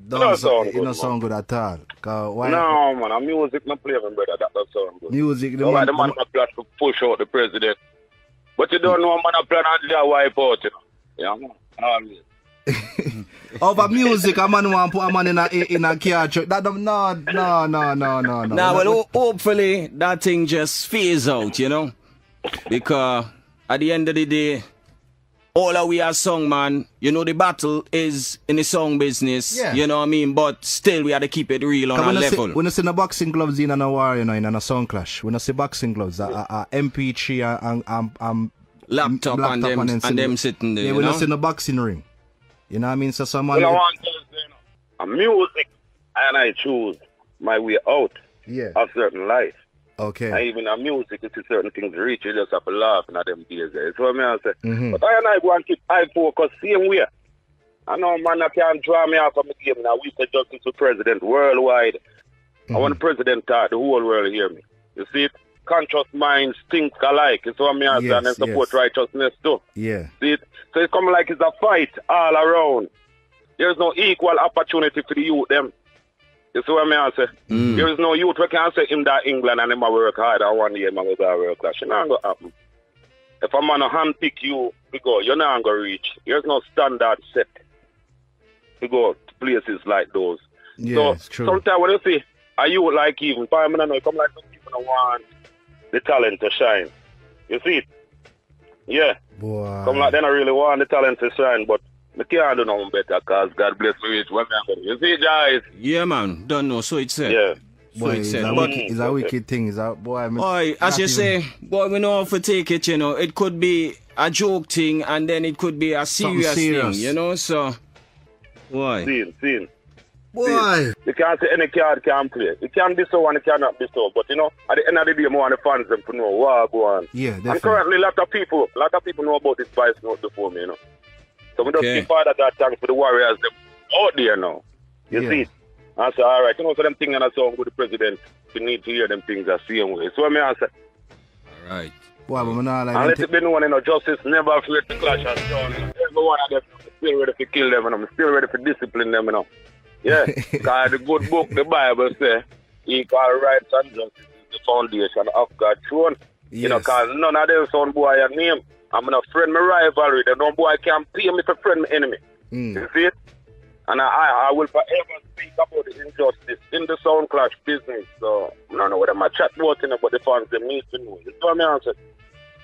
[SPEAKER 4] Don't sound good.
[SPEAKER 3] It don't sound good at all.
[SPEAKER 4] No, man, a music not play, my brother, that don't sound good.
[SPEAKER 3] Music,
[SPEAKER 4] the man not plan to push out the president. But you don't know, man, I plan to wipe out, you know. Yeah, man. Always.
[SPEAKER 3] Over music, a man want put a man in a car truck. That don't, no.
[SPEAKER 5] Nah, well, hopefully that thing just phase out, you know, because at the end of the day, all of we are song, man. You know, the battle is in the song business.
[SPEAKER 3] Yeah.
[SPEAKER 5] You know what I mean? But still, we have to keep it real on a level.
[SPEAKER 3] When you see the boxing gloves in a war, you know, in a song clash. When you see boxing gloves, MP3 and
[SPEAKER 5] laptop and them sitting there.
[SPEAKER 3] Yeah, when you see the boxing ring. You know what I mean? So someone.
[SPEAKER 4] Well, I want to say, you know, music, and I choose my way out of certain life.
[SPEAKER 3] Okay.
[SPEAKER 4] And even in music, you see certain things reach, you just have to laugh in them days. That's what I say. Mm-hmm. But I and I go and keep eye focus same way. I know, man, I can't draw me off of the game now. We say justice to president worldwide. I want the president to the whole world hear me. You see it? conscious minds think alike. It's what me answer, and they support righteousness too.
[SPEAKER 3] Yeah.
[SPEAKER 4] See it? So it's coming like it's a fight all around. There's no equal opportunity for the youth, them. You see what I say? There is no youth who can say him that England and him a work hard and one year him a go to a world class. It's not going to happen. If a man handpick you to go, you're not going to reach. There's no standard set to go to places like those.
[SPEAKER 3] Yeah,
[SPEAKER 4] so
[SPEAKER 3] it's true.
[SPEAKER 4] sometimes when you see a youth like even, I mean, I know, come like some people don't want the talent to shine. You see it? Yeah.
[SPEAKER 3] Boy.
[SPEAKER 4] Come like they don't really want the talent to shine, but I can't do nothing better because God bless me with what I'm going to do. You see, guys?
[SPEAKER 5] Yeah, man. Don't know. So it's said.
[SPEAKER 4] Yeah.
[SPEAKER 5] So
[SPEAKER 3] Boy,
[SPEAKER 5] it's said.
[SPEAKER 3] it's a wicked thing. It's a, boy,
[SPEAKER 5] as you say, boy, we know how to take it, you know. It could be a joke thing and then it could be a serious thing, you know. So, why?
[SPEAKER 4] Scene.
[SPEAKER 3] Boy.
[SPEAKER 4] You can't say any card can play. It can be so and it cannot be so. But, you know, at the end of the day, more the fans them to know what go on.
[SPEAKER 3] Yeah, definitely.
[SPEAKER 4] And currently, a lot of people know about this vice note before me, you know. So we just give Father God thanks for the warriors them out there now. You see? I say, all right, you know, so them things and so with the president, we need to hear them things the same way. So I say,
[SPEAKER 5] all right.
[SPEAKER 3] Boy, but not like
[SPEAKER 4] and let it be known, you know, justice never afraid to clash and so on. Every one of them is still ready to kill them, and I'm still ready to discipline them, you know. Yeah, because the good book, the Bible say, equal rights and justice is the foundation of God's throne.
[SPEAKER 3] Yes.
[SPEAKER 4] You know, because none of them son boy a name. I'm not friend my rivalry. The no boy can pay me to friend my enemy. You see it? And I will forever speak about the injustice in the sound clash business. So I don't know whether my chat about it, but the fans they need to know. You know what I mean?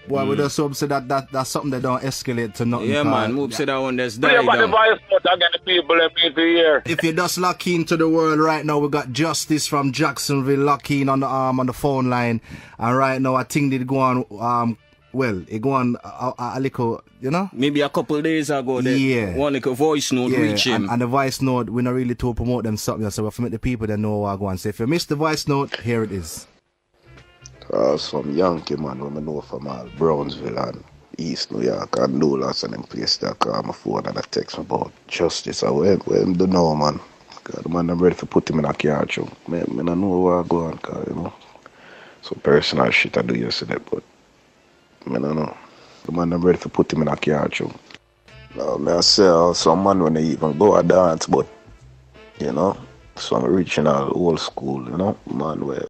[SPEAKER 3] Boy, we just hope so that's something that don't escalate to nothing.
[SPEAKER 5] Yeah, man. Move to that one that's died
[SPEAKER 4] down. The voice note, I get the people that need to hear.
[SPEAKER 3] If you just lock into the world right now, we got Justice from Jacksonville lock in on the phone line. And right now, I think they go on well, it go on a little, you know?
[SPEAKER 5] Maybe a couple days ago, one little voice note reach him.
[SPEAKER 3] And the voice note, we're not really to promote them something, so we have to make the people that know what I go on. So if you missed the voice note, here it is.
[SPEAKER 6] Some Yankee man when I know from Brownsville and East New York and Dulles and them place that call my phone and I text me about justice. I went do know, man. God, man, I'm ready to put him in a car too. Man, I don't know where I go on, cause, you know. So personal shit I do yesterday, but I don't know. The man I'm ready to put him in a car too. No, I say some man when they even go a dance, but you know, some original old school, you know, man where